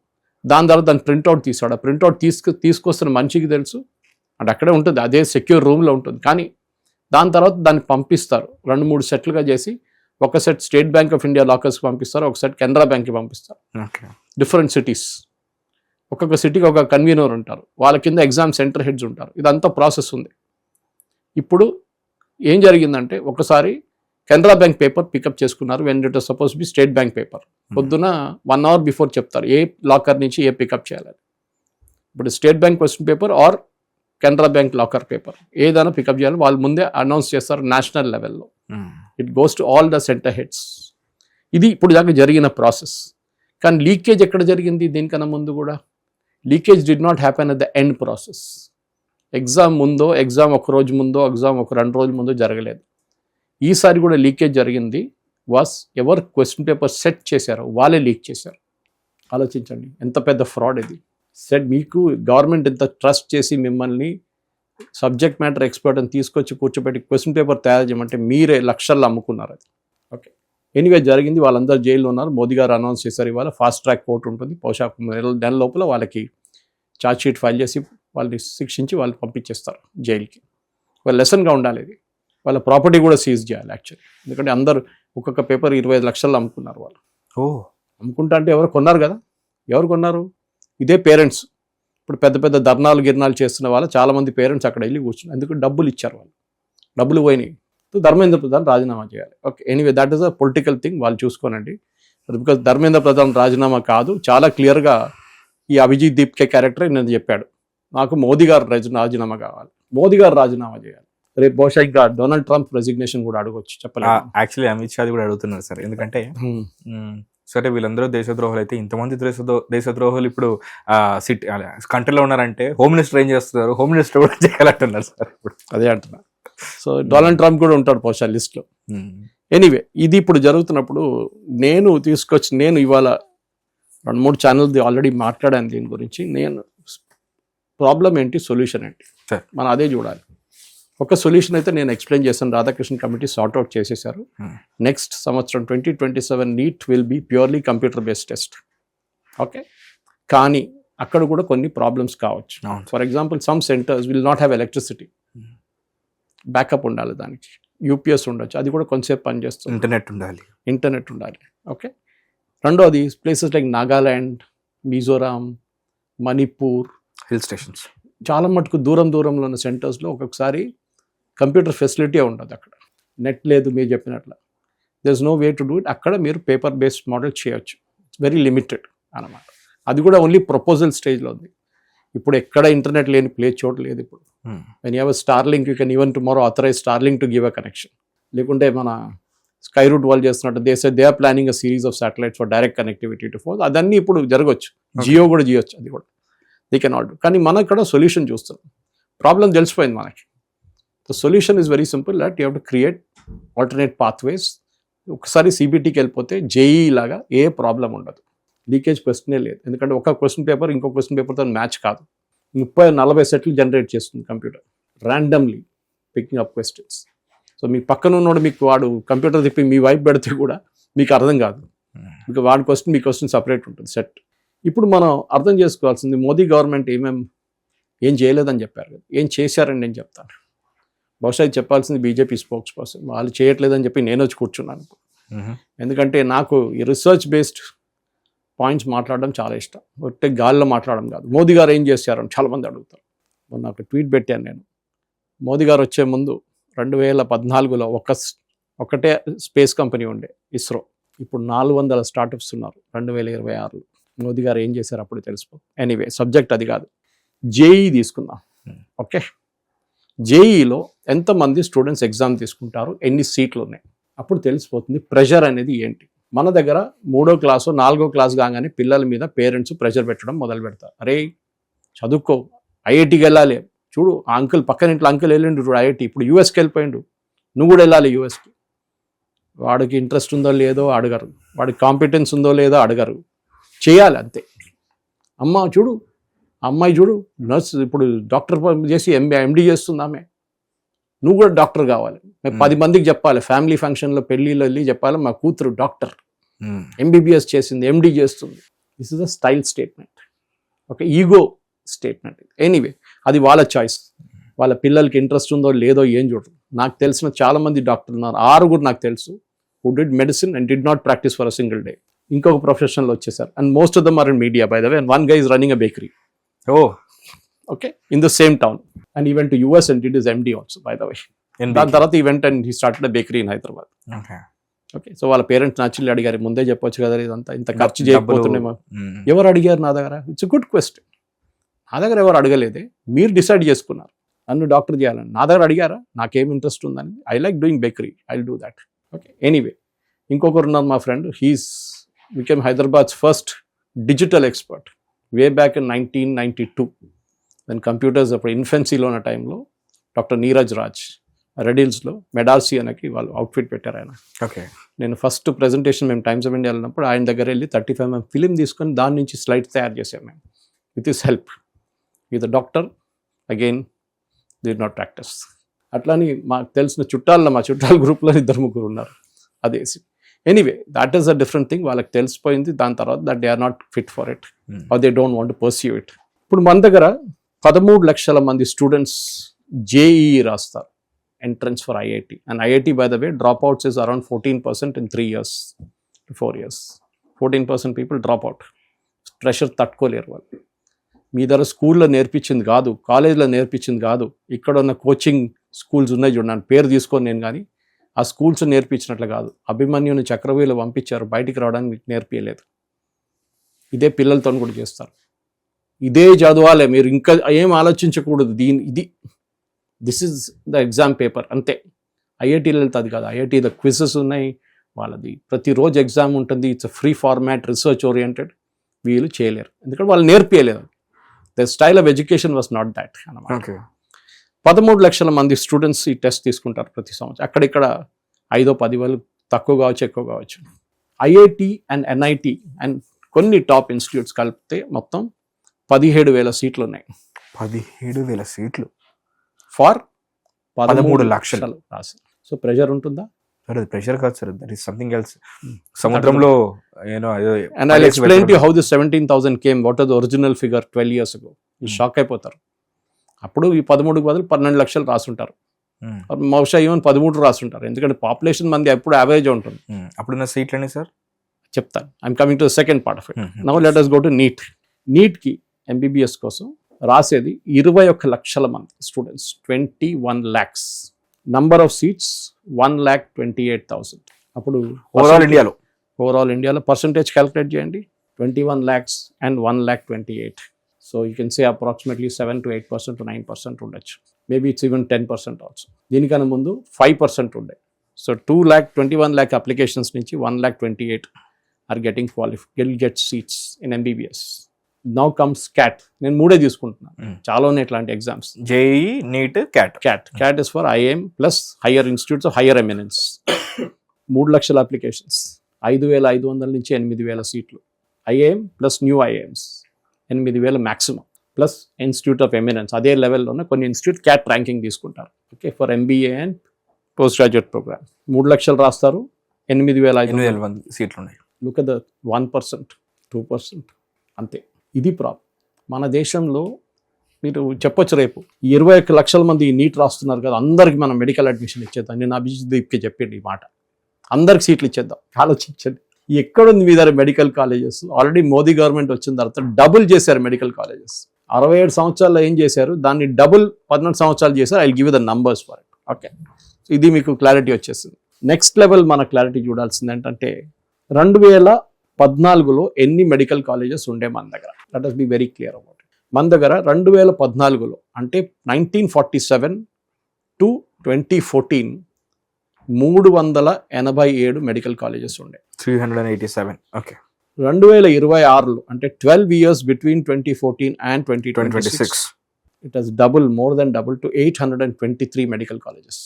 దాని తర్వాత దాన్ని ప్రింట్అవుట్ తీసాడు. ఆ ప్రింట్అవుట్ తీసుకొస్తున్న మనిషికి తెలుసు, అంటే అక్కడే ఉంటుంది, అదే సెక్యూర్ రూమ్లో ఉంటుంది. కానీ దాని తర్వాత దాన్ని పంపిస్తారు 2-3 సెట్లుగా చేసి. ఒక set state bank of India లాకర్స్కి పంపిస్తారు, ఒక సెట్ కెనరా బ్యాంక్కి పంపిస్తారు. డిఫరెంట్ సిటీస్, ఒక్కొక్క సిటీకి ఒక కన్వీనర్ ఉంటారు, వాళ్ళ కింద ఎగ్జామ్ సెంటర్ హెడ్స్ ఉంటారు. ఇదంతా ప్రాసెస్ ఉంది. ఇప్పుడు ఏం జరిగిందంటే, ఒకసారి కెనరా బ్యాంక్ పేపర్ పికప్ చేసుకున్నారు when it suppose be state bank paper. పొద్దున 1 అవర్ బిఫోర్ చెప్తారు ఏ లాకర్ నుంచి ఏ పికప్ చేయాలని. ఇప్పుడు state bank question paper or Canara bank locker paper ఏదైనా పికప్ చేయాలి వాళ్ళు ముందే అనౌన్స్ చేస్తారు నేషనల్ లెవెల్లో. It goes to all the centre heads. ఇది ఇప్పుడు దాకా జరిగిన ప్రాసెస్. కానీ లీకేజ్ ఎక్కడ జరిగింది దీనికన్నా ముందు కూడా? Leakage did not happen at the end process. Exam ముందో, ఎగ్జామ్ ఒక రోజు ముందో, ఎగ్జామ్ ఒక 2 రోజుల ముందో జరగలేదు. ఈసారి కూడా లీకేజ్ జరిగింది. వాస్ ఎవరు క్వశ్చన్ పేపర్ సెట్ చేశారో వాళ్ళే లీక్ చేశారు. ఆలోచించండి ఎంత పెద్ద ఫ్రాడ్ ఇది. సెట్ మీకు గవర్నమెంట్ ఎంత ట్రస్ట్ చేసి మిమ్మల్ని సబ్జెక్ట్ మ్యాటర్ ఎక్స్పర్ట్ అని తీసుకొచ్చి కూర్చోబెట్టి క్వశ్చన్ పేపర్ తయారు చేయమంటే మీరే లక్షల్లో అమ్ముకున్నారు అది. ఓకే, ఎనీవే జరిగింది. వాళ్ళందరూ జైల్లో ఉన్నారు. మోదీ గారు అనౌన్స్ చేశారు ఇవాళ ఫాస్ట్ ట్రాక్ కోర్టు ఉంటుంది. బహుశా నెల లోపల వాళ్ళకి ఛార్జ్ షీట్ ఫైల్ చేసి వాళ్ళని శిక్షించి వాళ్ళు పంపించేస్తారు జైలుకి. వాళ్ళ లెసన్గా ఉండాలి ఇది. వాళ్ళ ప్రాపర్టీ కూడా సీజ్ చేయాలి యాక్చువల్లీ. ఎందుకంటే అందరూ ఒక్కొక్క పేపర్ 25 లక్షల్లో అమ్ముకున్నారు వాళ్ళు. అమ్ముకుంటా అంటే ఎవరు కొన్నారు కదా? ఎవరు కొన్నారు? ఇదే పేరెంట్స్. ఇప్పుడు పెద్ద పెద్ద గిర్నాలు చేస్తున్న వాళ్ళు చాలామంది పేరెంట్స్ అక్కడ వెళ్ళి కూర్చున్నారు. ఎందుకంటే డబ్బులు ఇచ్చారు వాళ్ళు, డబ్బులు పోయినాయి. ధర్మేంద్ర ప్రధాన్ రాజీనామా చేయాలి. Okay, anyway that is a political thing, వాళ్ళు చూసుకోనండి. బికాస్ ధర్మేంద్ర ప్రధాన్ రాజీనామా కాదు, చాలా క్లియర్గా ఈ అభిజిత్ దీప్కే క్యారెక్టర్ నేను చెప్పాడు, నాకు మోదీ గారు రాజీనామా కావాలి, మోదీ గారు రాజీనామా చేయాలి. రేపు బహుశా ఇంకా డొనాల్డ్ ట్రంప్ రెసిగ్నేషన్ కూడా అడగొచ్చు, చెప్పలేదు. యాక్చువల్లీ అమిత్ షా కూడా అడుగుతున్నారు సార్. ఎందుకంటే సరే వీళ్ళందరూ దేశద్రోహులు అయితే ఇంతమంది దేశద్రోహులు ఇప్పుడు సిటీ కంట్రీలో ఉన్నారంటే హోమ్ మినిస్టర్ ఏం చేస్తున్నారు? హోమ్ మినిస్టర్ కూడా చేయాలంటున్నారు సార్ ఇప్పుడు. అదే అంటున్నా. సో డొనాల్డ్ ట్రంప్ కూడా ఉంటాడు బహుశా లిస్ట్లో. ఎనీవే ఇది ఇప్పుడు జరుగుతున్నప్పుడు నేను ఇవాళ 2-3 ఛానల్ ఆల్రెడీ మాట్లాడాను దీని గురించి. నేను ప్రాబ్లం ఏంటి, సొల్యూషన్ ఏంటి, మనం అదే చూడాలి. ఒక సొల్యూషన్ అయితే నేను ఎక్స్ప్లెయిన్ చేశాను, రాధాకృష్ణ కమిటీ సార్ట్ అవుట్ చేసేసారు. Hmm. నెక్స్ట్ సంవత్సరం 2027 NEET will be purely computer based test. Okay, కానీ అక్కడ కూడా కొన్ని ప్రాబ్లమ్స్ కావచ్చు. అవును. For example some centres will not have electricity, backup ఉండాలి, దానికి యూపీఎస్ ఉండొచ్చు, అది కూడా కొంచెంసేపు పనిచేస్తుంది, ఇంటర్నెట్ ఉండాలి. ఓకే, రెండోది places like Nagaland, Mizoram, Manipur, hill stations, చాలా మటుకు దూరంలో ఉన్న సెంటర్స్లో ఒక్కొక్కసారి కంప్యూటర్ ఫెసిలిటీ ఉండదు, అక్కడ నెట్ లేదు మీరు చెప్పినట్లు, there is no way to do it. అక్కడ మీరు పేపర్ బేస్డ్ మోడల్ చేయొచ్చు, ఇట్స్ వెరీ లిమిటెడ్ అన్నమాట. అది కూడా ఓన్లీ ప్రపోజల్ స్టేజ్లో ఉంది. ఇప్పుడు ఎక్కడ ఇంటర్నెట్ లేని చోటు లేదు ఇప్పుడు. When you have Starlink, you can even tomorrow authorize Starlink to give a connection. లేకుంటే మన స్కై రూట్ వాళ్ళు చేస్తున్నట్టు they are planning a series of satellites for direct connectivity to phone. అదన్నీ ఇప్పుడు జరగవచ్చు, జియో కూడా చేయొచ్చు, అది కూడా దే కెన్ నాట్ డూ. కానీ మనం ఇక్కడ సొల్యూషన్ చూస్తున్నాం, ప్రాబ్లం తెలిసిపోయింది మనకి. The solution is very simple, that you have to create alternate pathways. ఒకసారి సిబిటీకి వెళ్ళిపోతే జేఈ లాగా ఏ ప్రాబ్లం ఉండదు, లీకేజ్ క్వశ్చనే లేదు. ఎందుకంటే ఒక క్వశ్చన్ పేపర్ ఇంకో క్వశ్చన్ పేపర్తో మ్యాచ్ కాదు. 30-40 సెట్లు జనరేట్ చేస్తుంది computer, randomly picking up questions. So మీ పక్కన ఉన్నోడు మీకు వాడు కంప్యూటర్ తిప్పి మీ వైపు పెడితే కూడా మీకు అర్థం కాదు, ఇంకా వాడి క్వశ్చన్ మీ క్వశ్చన్ సపరేట్ ఉంటుంది సెట్. ఇప్పుడు మనం అర్థం చేసుకోవాల్సింది, మోదీ గవర్నమెంట్ ఏం చేయలేదని చెప్పారు కదా, ఏం చేశారని నేను చెప్తాను. బహుశా ఇది చెప్పాల్సింది బీజేపీ స్పోక్స్ పర్సన్, వాళ్ళు చేయట్లేదని చెప్పి నేను వచ్చి కూర్చున్నాను. ఎందుకంటే నాకు ఈ రీసెర్చ్ బేస్డ్ పాయింట్స్ మాట్లాడడం చాలా ఇష్టం, ఒట్టే గాల్లో మాట్లాడడం కాదు. మోదీ గారు ఏం చేశారని చాలామంది అడుగుతారు. మొన్న ఒక ట్వీట్ పెట్టాను నేను, మోదీ గారు వచ్చే ముందు 2014లో ఒకటే స్పేస్ కంపెనీ ఉండే ఇస్రో, ఇప్పుడు 400 స్టార్టప్స్ ఉన్నారు 2026లో. మోదీ గారు ఏం చేశారు అప్పుడు తెలిసిపోతుంది. ఎనీవే సబ్జెక్ట్ అది కాదు, జేఈ తీసుకుందాం. ఓకే, జేఈలో ఎంతమంది స్టూడెంట్స్ ఎగ్జామ్ తీసుకుంటారు, ఎన్ని సీట్లు ఉన్నాయి, అప్పుడు తెలిసిపోతుంది ప్రెషర్ అనేది ఏంటి. మన దగ్గర 3వ క్లాసు 4వ క్లాస్ కాగానే పిల్లల మీద పేరెంట్స్ ప్రెషర్ పెట్టడం మొదలు పెడతారు. అరే చదువుకో, ఐఐటీకి వెళ్ళాలి, చూడు ఆ అంకుల్ పక్కన ఇంట్లో అంకుల్ వెళ్ళిండు చూడు ఐఐటీ, ఇప్పుడు యూఎస్కి వెళ్ళిపోయిండు, నువ్వు కూడా వెళ్ళాలి యూఎస్కి. వాడికి ఇంట్రెస్ట్ ఉందో లేదో అడగరు, వాడికి కాంపిటెన్స్ ఉందో లేదో అడగరు, చేయాలి అంతే. అమ్మ చూడు, అమ్మాయి చూడు నర్స్, ఇప్పుడు డాక్టర్ చేసి ఎండి చేస్తుంది ఆమె, నువ్వు కూడా డాక్టర్ కావాలి. 10 మందికి చెప్పాలి, ఫ్యామిలీ ఫంక్షన్లో పెళ్ళిలో వెళ్ళి చెప్పాలి, మా కూతురు డాక్టర్ ఎంబీబీఎస్ చేసింది, ఎండి చేస్తుంది. This is a style statement, okay, ego statement. Anyway అది వాళ్ళ చాయిస్, వాళ్ళ పిల్లలకి ఇంట్రెస్ట్ ఉందో లేదో ఏం చూడరు. నాకు తెలిసిన చాలా మంది డాక్టర్లు ఉన్నారు, 6 నాకు తెలుసు, who did medicine and did not practice for a single day. ఇంకొక ప్రొఫెషన్లో వచ్చేసారు, and most of them are in media by the way, and one guy is running a bakery. Okay, in the same town, and he went to US and did his MD also, by the way. దాని తర్వాత he went and he started a bakery in Hyderabad. Okay, so వాళ్ళ parents naturally అడిగారు, ముందే చెప్పొచ్చు కదా ఇదంతా, ఇంత ఖర్చు చేయకపోతున్నామో. ఎవరు అడిగారు నా దగ్గర? It's a good question. నా దగ్గర ఎవరు అడగలేదే, మీరు డిసైడ్ చేసుకున్నారు నన్ను డాక్టర్ చేయాలని. నా దగ్గర అడిగారా నాకేం ఇంట్రెస్ట్ ఉందని? I like doing bakery, I will do that. Okay, anyway ఇంకొకరు ఉన్నారు మా friend, he's become Hyderabad's first digital expert way back in 1992. Then computers అప్పుడు ఇన్ఫెన్సీలో ఉన్న టైంలో డాక్టర్ నీరజ్ రాజ్ రెడిల్స్లో మెడార్సీ అనకి వాళ్ళు అవుట్ఫిట్ పెట్టారు ఆయన. ఓకే, నేను ఫస్ట్ ప్రెజెంటేషన్ మేము టైమ్స్ ఆఫ్ ఇండియా వెళ్ళినప్పుడు ఆయన దగ్గర వెళ్ళి 35 mm ఫిలిం తీసుకొని దాని నుంచి స్లైడ్స్ తయారు చేసాం మేము, with his help. With doctor again did not practice. అట్లాని మాకు తెలిసిన చుట్టాల గ్రూప్లో 2-3 ఉన్నారు అదేసి. Anyway that is a different thing, వాళ్ళకి తెలిసిపోయింది దాని తర్వాత that they are not fit for it or they don't want to pursue it. ఇప్పుడు మన దగ్గర 13 లక్షల మంది స్టూడెంట్స్ జేఈ రాస్తారు entrance for IIT, and IIT by the way dropouts is around 14% in 3 years to 4 years. 14% people drop out. Pressure తట్టుకోలేరు వాళ్ళు. మీ దగ్గర స్కూల్లో నేర్పించింది కాదు, కాలేజ్లో నేర్పించింది కాదు, ఇక్కడ ఉన్న కోచింగ్ స్కూల్స్ ఉన్నాయి చూడండి, పేరు తీసుకొని నేను, కానీ ఆ స్కూల్స్ నేర్పించినట్లు కాదు. అభిమన్యుని చక్రవ్యూహంలో పంపించారు, బయటికి రావడానికి మీకు నేర్పించలేదు. ఇదే పిల్లలతో కూడా చేస్తారు, ఇదే చదవాలి మీరు, ఇంకా ఏం ఆలోచించకూడదు. This is the exam paper అంతే. ఐఐటీలో వెళ్తే అది కాదు, ఐఐటీలో క్విజెస్ ఉన్నాయి, వాళ్ళది ప్రతిరోజు ఎగ్జామ్ ఉంటుంది, it's free format, research oriented. వీళ్ళు చేయలేరు ఎందుకంటే వాళ్ళు నేర్పించలేదు. The style of education was not that అన్నమాట. 13 లక్షల మంది స్టూడెంట్స్ ఈ టెస్ట్ తీసుకుంటారు ప్రతి సంవత్సరం. అక్కడిక్కడ 5-10 తక్కువ కావచ్చు, ఎక్కువ కావచ్చు. ఐఐటి అండ్ ఎన్ఐటి అండ్ కొన్ని టాప్ ఇన్స్టిట్యూట్స్ కలిపితే మొత్తం 17,000 సీట్లు ఉన్నాయి. 17,000 సీట్లు ఫార్ 13 లక్షలు రాశారు. సో ప్రెషర్ ఉంటుందా? సార్ అది ప్రెషర్ కాదు sir, that is something else. సముద్రంలో and I explain to how the 17,000 came, what are the original figure 12 years ago. Shock అయిపోతారు. అప్పుడు ఈ 13కు బదులు 12 లక్షలు రాసుంటారు, బహుశా ఈవెన్ 13 రాసుంటారు, ఎందుకంటే పాపులేషన్ మంది ఎప్పుడు యావరేజ్ ఉంటుంది. అప్పుడున్న సీట్లు అండి సార్ చెప్తాను. I'm coming to the second part of it. Now let us go to NEET. నీట్కి MBBS కోసం రాసేది 21 లక్షల మంది students, 21 lakhs. Number of seats 1,28,000. అప్పుడు ఓవరాల్ ఇండియాలో పర్సంటేజ్ క్యాలిక్యులేట్ చేయండి. 21 lakhs and 1,28,000. So you can say approximately 7 to 8% to 9% ఉండొచ్చు. Maybe it's even 10% also. దీనికన్నా ముందు 5% ఉండే. సో 21 lakh అప్లికేషన్స్ నుంచి 1,28,000 are getting get seats in MBBS. Now comes CAT. నేను 3 తీసుకుంటున్నాను, చాలా ఉన్నాయి ఇట్లాంటి exams. JEE, NEET, CAT is for IIM plus higher institutes of higher eminence. 3 లక్షల అప్లికేషన్స్, 5,500 నుంచి 8,000 సీట్లు. IIM plus new IIMs 8,000 maximum, plus institute of eminence అదే లెవెల్లోనే కొన్ని ఇన్స్టిట్యూట్ క్యాట్ ర్యాంకింగ్ తీసుకుంటారు. Okay, for MBA and post graduate programme 3 లక్షలు రాస్తారు, 8,500 సీట్లు ఉన్నాయి. లుక్ అట్ ద 1%, 2% అంతే. ఇది ప్రాబ్లం మన దేశంలో. మీరు చెప్పొచ్చు రేపు 21 లక్షల మంది నీట్ రాస్తున్నారు కదా, అందరికి మనం మెడికల్ అడ్మిషన్ ఇచ్చేద్దాం. నేను అభిజిత్ దీప్కి చెప్పండి ఈ మాట, అందరికి సీట్లు ఇచ్చేద్దాం. ఆలోచించండి, ఎక్కడుంది మీ దగ్గర medical colleges? Already Modi government వచ్చిన తర్వాత డబుల్ చేశారు మెడికల్ కాలేజెస్. 67 సంవత్సరాల్లో ఏం చేశారు, దాన్ని డబుల్ 12 సంవత్సరాలు చేశారు. I give the numbers for it. Okay, ఇది మీకు క్లారిటీ వచ్చేసింది. నెక్స్ట్ లెవెల్ మన క్లారిటీ చూడాల్సింది ఏంటంటే 2014లో ఎన్ని మెడికల్ కాలేజెస్ ఉండే మన దగ్గర. Let us be very clear about it. మన దగ్గర 2014లో అంటే 1947 to 2014 387 మెడికల్ కాలేజెస్ ఉండే. 387. ఓకే. 2026లో అంటే 12 years between 2014 and 2026 it has more than doubled to 823 medical colleges.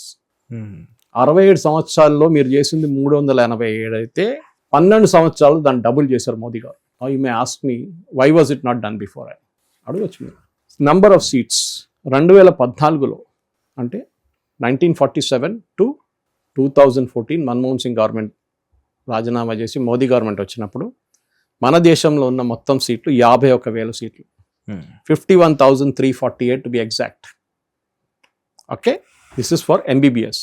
67 సంవత్సరాల్లో మీరు చేసింది 387 అయితే 12 సంవత్సరాలు దాన్ని డబుల్ చేశారు Modi garu. You may ask me why was it not done before? అని అడగచ్చు మీరు. నంబర్ ఆఫ్ సీట్స్ 2014లో అంటే 1947 to 2014 మన్మోహన్ సింగ్ గవర్నమెంట్ రాజీనామా చేసి మోదీ గవర్నమెంట్ వచ్చినప్పుడు మన దేశంలో ఉన్న మొత్తం సీట్లు 51,000 సీట్లు, 51,348 to be exact. Okay, this is for MBBS.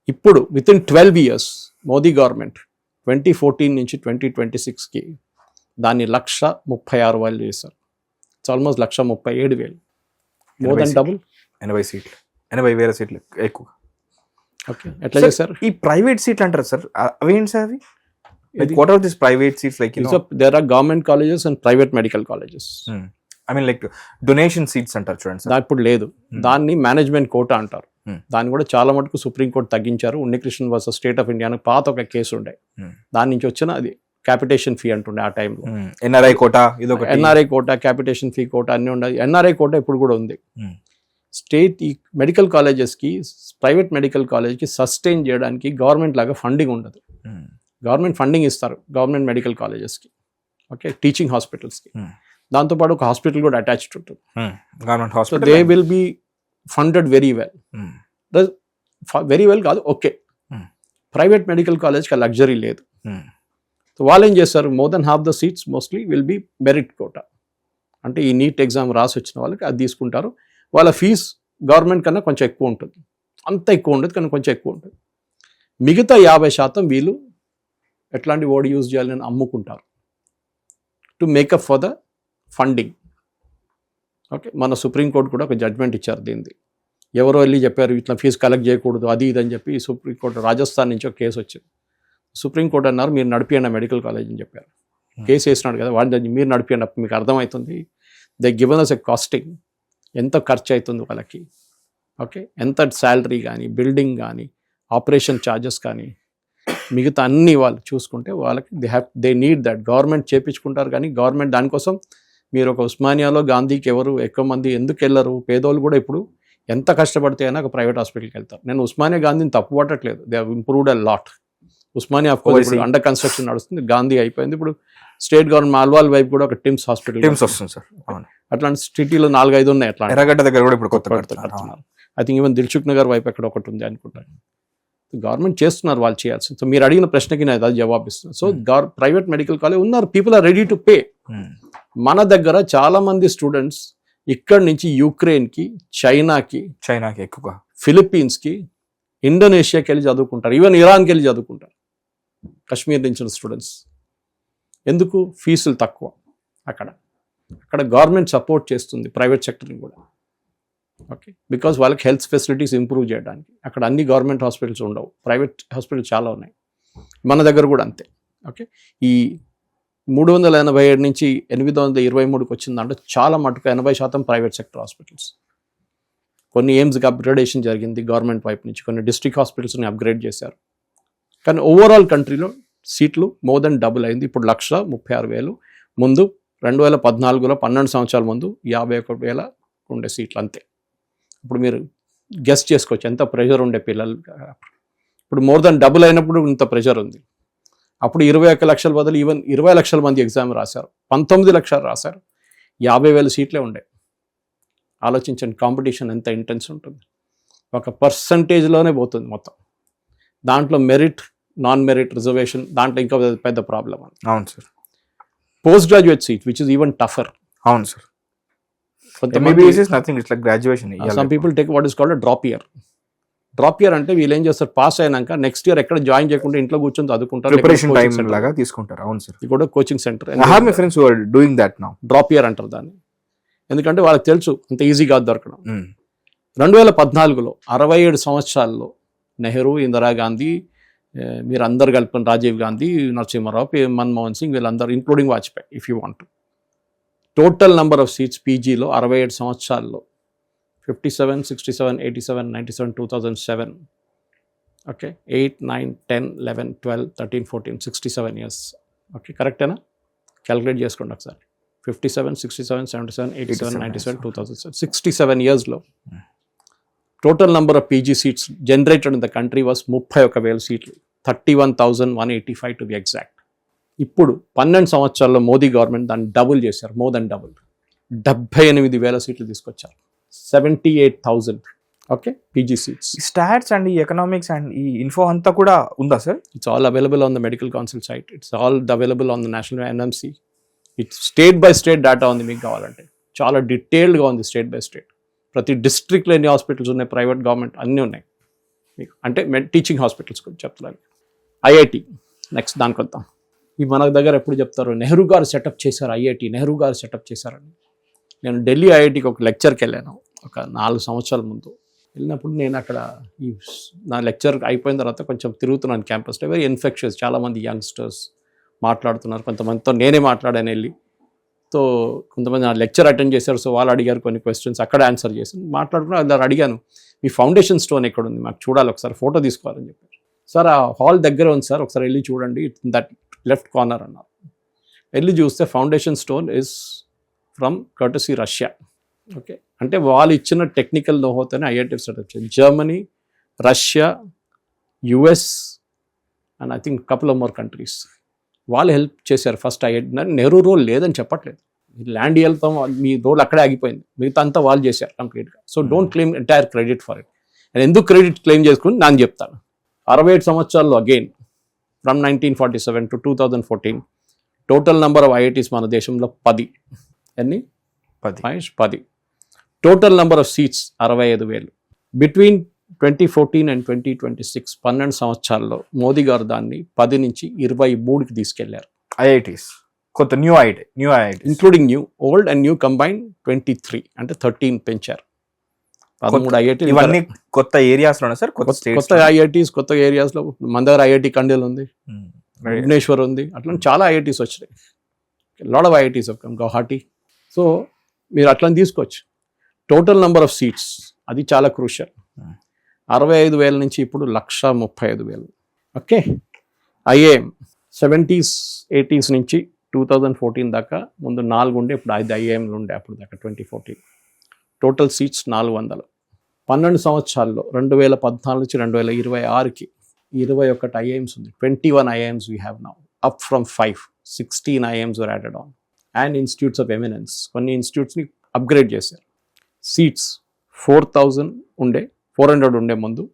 ఇప్పుడు with in 12 years Modi government 2014 నుంచి 2026కి దాన్ని 136,000 చేశారు. It's almost 137,000, more than double. 80,000 సీట్లు ఎక్కువ. ఓకే, ఎట్లా చేశారు? ఈ ప్రైవేట్ సీట్లు అంటారు సార్, అవేంటి సార్ అవి? What are this private seats? Like there are government colleges and private medical colleges. I mean like donation seats అంటారు చూడండి సార్. ఇప్పుడు లేదు, దాన్ని మేనేజ్మెంట్ కోటా అంటారు. దాన్ని కూడా చాలా మటుకు సుప్రీంకోర్టు తగ్గించారు. Unnikrishnan versus state of India పాత ఒక కేసు ఉండే, దాని నుంచి వచ్చిన అది క్యాపిటేషన్ ఫీ అంటుండే ఆ టైంలో. NRI quota, NRI quota, capitation fee quota అన్ని ఉండదు. NRI కోటా ఇప్పుడు కూడా ఉంది. స్టేట్ ఈ మెడికల్ కాలేజెస్కి, ప్రైవేట్ మెడికల్ కాలేజ్కి సస్టైన్ చేయడానికి గవర్నమెంట్ లాగా ఫండింగ్ ఉండదు. గవర్నమెంట్ ఫండింగ్ ఇస్తారు గవర్నమెంట్ మెడికల్ కాలేజెస్కి, ఓకే, టీచింగ్ హాస్పిటల్స్కి. దాంతోపాటు ఒక హాస్పిటల్ కూడా అటాచ్డ్ ఉంటుంది. Government hospital. They will be funded very well కాదు, ఓకే. ప్రైవేట్ మెడికల్ కాలేజ్కి ఆ లగ్జరీ లేదు. సో వాళ్ళు ఏం చేస్తారు, more than half the seats mostly will be merit quota. అంటే ఈ నీట్ ఎగ్జామ్ రాసి వచ్చిన వాళ్ళకి అది తీసుకుంటారు. వాళ్ళ ఫీజు గవర్నమెంట్ కన్నా కొంచెం ఎక్కువ ఉంటుంది, అంత ఎక్కువ ఉండదు కానీ కొంచెం ఎక్కువ ఉంటుంది. మిగతా 50% వీళ్ళు ఎట్లాంటి వర్డ్ యూజ్ చేయాలని అమ్ముకుంటారు to make up for the funding. Okay, మన సుప్రీంకోర్టు కూడా ఒక జడ్జ్మెంట్ ఇచ్చారు దీనిది. ఎవరో వెళ్ళి చెప్పారు ఇట్లా ఫీజు కలెక్ట్ చేయకూడదు అది ఇది అని చెప్పి సుప్రీంకోర్టు రాజస్థాన్ నుంచి ఒక కేసు వచ్చింది. సుప్రీంకోర్టు అన్నారు మీరు నడిపియండి మెడికల్ కాలేజ్ అని చెప్పారు. కేసు వేసినాడు కదా వాడిని, మీరు నడిపియండి, మీకు అర్థమవుతుంది. They given us a costing, ఎంత ఖర్చు అవుతుంది వాళ్ళకి, ఓకే, ఎంత శాలరీ కానీ, బిల్డింగ్ కానీ, ఆపరేషన్ ఛార్జెస్ కానీ, మిగతా అన్ని వాళ్ళు చూసుకుంటే వాళ్ళకి దే నీడ్ దట్. గవర్నమెంట్ చేపించుకుంటారు కానీ గవర్నమెంట్ దానికోసం. మీరు ఒక ఉస్మానియాలో గాంధీకి ఎవరు ఎక్కువ మంది ఎందుకు వెళ్ళరు? పేదోళ్ళు కూడా ఇప్పుడు ఎంత కష్టపడితే అయినా ఒక ప్రైవేట్ హాస్పిటల్కి వెళ్తారు. నేను ఉస్మానియా గాంధీని తప్పు పట్టట్లేదు, they have improved a lot. Osmania of course ఇప్పుడు అండర్ కన్స్ట్రక్షన్ నడుస్తుంది, గాంధీ అయిపోయింది. ఇప్పుడు స్టేట్ గవర్నమెంట్ మాల్వాల్ వైపు కూడా ఒక టిమ్స్ హాస్పిటల్ వస్తుంది సార్. అట్లాంటి సిటీలో 4-5 ఉన్నాయి. అట్లా ఎర్రగడ్డ దగ్గర కూడా ఇప్పుడు కొత్త కడుతున్నారు. I think even Dilsukh Nagar వైపు ఎక్కడ ఒకటి ఉంది అనుకుంటాను. గవర్నమెంట్ చేస్తున్నారు వాళ్ళు చేయాల్సింది. సో మీరు అడిగిన ప్రశ్నకి నేను అది జవాబిస్తున్నాను. సో ప్రైవేట్ మెడికల్ కాలేజ్ ఉన్నారు, people are ready to pay. మన దగ్గర చాలా మంది స్టూడెంట్స్ ఇక్కడ నుంచి యుక్రెయిన్కి, చైనాకి ఎక్కువగా, ఫిలిప్పీన్స్కి, ఇండోనేషియాకి వెళ్ళి చదువుకుంటారు, ఈవెన్ ఇరాన్కి వెళ్ళి చదువుకుంటారు కశ్మీర్ నుంచి స్టూడెంట్స్. ఎందుకు? ఫీజులు తక్కువ. అక్కడ గవర్నమెంట్ సపోర్ట్ చేస్తుంది ప్రైవేట్ సెక్టర్ని కూడా. ఓకే, బికాజ్ వాళ్ళకి హెల్త్ ఫెసిలిటీస్ ఇంప్రూవ్ చేయడానికి. అక్కడ అన్ని గవర్నమెంట్ హాస్పిటల్స్ ఉండవు, ప్రైవేట్ హాస్పిటల్స్ చాలా ఉన్నాయి. మన దగ్గర కూడా అంతే. ఓకే, ఈ 387 నుంచి 823కి వచ్చిన దాంట్లో చాలా మటుకు 80% ప్రైవేట్ సెక్టర్ హాస్పిటల్స్. కొన్ని ఎయిమ్స్కి అప్గ్రేడేషన్ జరిగింది గవర్నమెంట్ వైపు నుంచి, కొన్ని డిస్ట్రిక్ట్ హాస్పిటల్స్ని అప్గ్రేడ్ చేశారు. కానీ ఓవరాల్ కంట్రీలో సీట్లు మోర్ దెన్ డబుల్ అయింది. ఇప్పుడు 136,000. ముందు 2014లో 12 సంవత్సరాల ముందు 51,000 ఉండే సీట్లు అంతే. ఇప్పుడు మీరు గెస్ట్ చేసుకోవచ్చు ఎంత ప్రెషర్ ఉండే పిల్లలు. ఇప్పుడు మోర్ దెన్ డబుల్ అయినప్పుడు ఇంత ప్రెషర్ ఉంది. అప్పుడు 21 లక్షల బదులు ఈవెన్ 20 లక్షల మంది ఎగ్జామ్ రాశారు, 19 లక్షలు రాశారు, 50,000 సీట్లే ఉండే. ఆలోచించండి కాంపిటీషన్ ఎంత ఇంటెన్స్ ఉంటుంది. ఒక పర్సంటేజ్లోనే పోతుంది మొత్తం. దాంట్లో మెరిట్, నాన్ మెరిట్, రిజర్వేషన్, దాంట్లో ఇంకా పెద్ద ప్రాబ్లం. అవును sir. Post graduate seat which is even టఫర్. అవును sir. MBBS is nothing, it's like graduation. Some people take what is called a drop year. Drop year అంటే వీళ్ళు ఏం చేస్తారు, పాస్ అయినాక నెక్స్ట్ ఇయర్ ఎక్కడ జాయిన్ చేయకుండా ఇంట్లో కూర్చొని చదువుకుంటారు, ప్రిపరేషన్ టైం లాగా తీసుకుంటారు. అవును సార్. ఇది కూడా coaching centre. I have my friends who are doing that now. Drop year అంటారు దాన్ని. ఎందుకంటే వాళ్ళకి తెలుసు అంత ఈజీ కాదు దొరకడం. 2014లో 67 సంవత్సరాల్లో నెహ్రూ, ఇందిరాగాంధీ, మీరు అందరు కలుపుకొని రాజీవ్ గాంధీ, నరసింహారావు, మన్మోహన్ సింగ్, వీళ్ళందరూ including Vajpayee if you want. Total number of seats పీజీలో 67 సంవత్సరాల్లో 57, 67, 87, 97, 2007. Okay, 8, 9, 10, 11, 12, 13, 14, 67 years. ఓకే, కరెక్టేనా? క్యాలిక్యులేట్ చేసుకోండి ఒకసారి. 57, 67, 77, 87, 97, 2007, 67 yearsలో total number of PG seats generated in the country was 31,000 సీట్లు, 31,185 టు బి ఎగ్జాక్ట్. ఇప్పుడు 12 సంవత్సరాల్లో మోదీ గవర్నమెంట్ దాన్ని డబుల్ చేశారు, మోర్ దెన్ డబుల్. 78,000 సీట్లు తీసుకొచ్చారు, 78,000. Okay, PG seats. Stats and ఈ ఎకనామిక్స్ అండ్ ఈ ఇన్ఫో అంతా కూడా ఉందా sir? It's all available on the medical council site. It's all available on the national NMC. It's state by state data ఉంది, మీకు కావాలంటే చాలా డీటెయిల్డ్గా ఉంది స్టేట్ బై స్టేట్. ప్రతి డిస్ట్రిక్ట్లో ఎన్ని హాస్పిటల్స్ ఉన్నాయి, ప్రైవేట్, గవర్నమెంట్ అన్నీ ఉన్నాయి మీకు. అంటే టీచింగ్ హాస్పిటల్స్ కూడా చెప్తున్నాను. ఐఐటి నెక్స్ట్ దానికి వద్దాం. ఈ మన దగ్గర ఎప్పుడు చెప్తారు, నెహ్రూ గారు సెటప్ చేశారు ఐఐటి, నెహ్రూ గారు సెటప్ చేశారని. నేను ఢిల్లీ ఐఐటికి ఒక లెక్చర్కి వెళ్ళాను ఒక 4 సంవత్సరాల ముందు. వెళ్ళినప్పుడు నేను అక్కడ నా లెక్చర్ అయిపోయిన తర్వాత కొంచెం తిరుగుతున్నాను క్యాంపస్లో. వెరీ ఇన్ఫెక్షన్స్, చాలామంది యంగ్స్టర్స్ మాట్లాడుతున్నారు. కొంతమందితో నేనే మాట్లాడాను వెళ్ళి. సో కొంతమంది నా లెక్చర్ అటెండ్ చేశారు. సో వాళ్ళు అడిగారు కొన్ని క్వశ్చన్స్, అక్కడ ఆన్సర్ చేశాను. మాట్లాడుకున్నా అందరు అడిగాను, మీ ఫౌండేషన్ స్టోన్ ఎక్కడ ఉంది, మాకు చూడాలి, ఒకసారి ఫోటో తీసుకోవాలని చెప్పారు. సార్ ఆ హాల్ దగ్గర ఉంది సార్, ఒకసారి వెళ్ళి చూడండి, దట్ లెఫ్ట్ కార్నర్ అన్నారు. వెళ్ళి చూస్తే foundation stone is from courtesy Russia. Okay, అంటే వాళ్ళు ఇచ్చిన టెక్నికల్ నోహోతోనే ఐఐటి సెటప్ చేయాలి. Germany, Russia, US and I think couple of more countries వాళ్ళు హెల్ప్ చేశారు ఫస్ట్ ఐఐటి. నెహ్రూ రోల్ లేదని చెప్పట్లేదు, ల్యాండ్ వెళ్తాం, మీ రోల్ అక్కడే ఆగిపోయింది, మిగతా అంతా వాళ్ళు చేశారు కంప్లీట్గా. So don't claim entire credit for it. నేను ఎందుకు క్రెడిట్ క్లెయిమ్ చేసుకుని నాకు చెప్తాను. 67 సంవత్సరాల్లో again from 1947 to 2014 total number of IITs మన దేశంలో 10. ఎన్ని? 10. Total number of seats 65,000. Between 2014 and 2026 12 సంవత్సరాల్లో మోదీ గారు దాన్ని 10 నుంచి 23కి తీసుకెళ్లారు. ఐఐటీస్ కొత్త new IIT including new, old and new combine 23, అంటే 13 పెంచారు. 13 ఐఐటీ. ఇవన్నీ కొత్త ఏరియాస్ లోనే సార్? కొత్త ఐఐటీస్, కొత్త ఏరియాస్ లో. మన దగ్గర ఐఐటి కండేల్ ఉంది, భువనేశ్వర్ ఉంది, అట్లా చాలా ఐఐటీస్ వచ్చినాయి. Lot of IITs of come, Guwahati. So మీరు అట్లా తీసుకోవచ్చు. టోటల్ నెంబర్ ఆఫ్ సీట్స్ అది చాలా క్రూషియల్. 65,000 నుంచి ఇప్పుడు 135,000. ఓకే, ఐఏఎం 70s 80s నుంచి 2014 దాకా ముందు 4 ఉండే, ఇప్పుడు 5 ఐఏఎంలు ఉండే అప్పుడు దాకా 2014. Total seats 400. 12 సంవత్సరాల్లో 2014 నుంచి 2026కి 21 ఐఏఎమ్స్ ఉంది. 21 ఐఏఎమ్స్ we have now, up from 5. 16 ఐఏఎమ్స్ were added on. And institutes of eminence, కొన్ని ఇన్స్టిట్యూట్స్ని అప్గ్రేడ్ చేశారు. సీట్స్ 4,000 ఉండే, 400 ఉండే ముందు,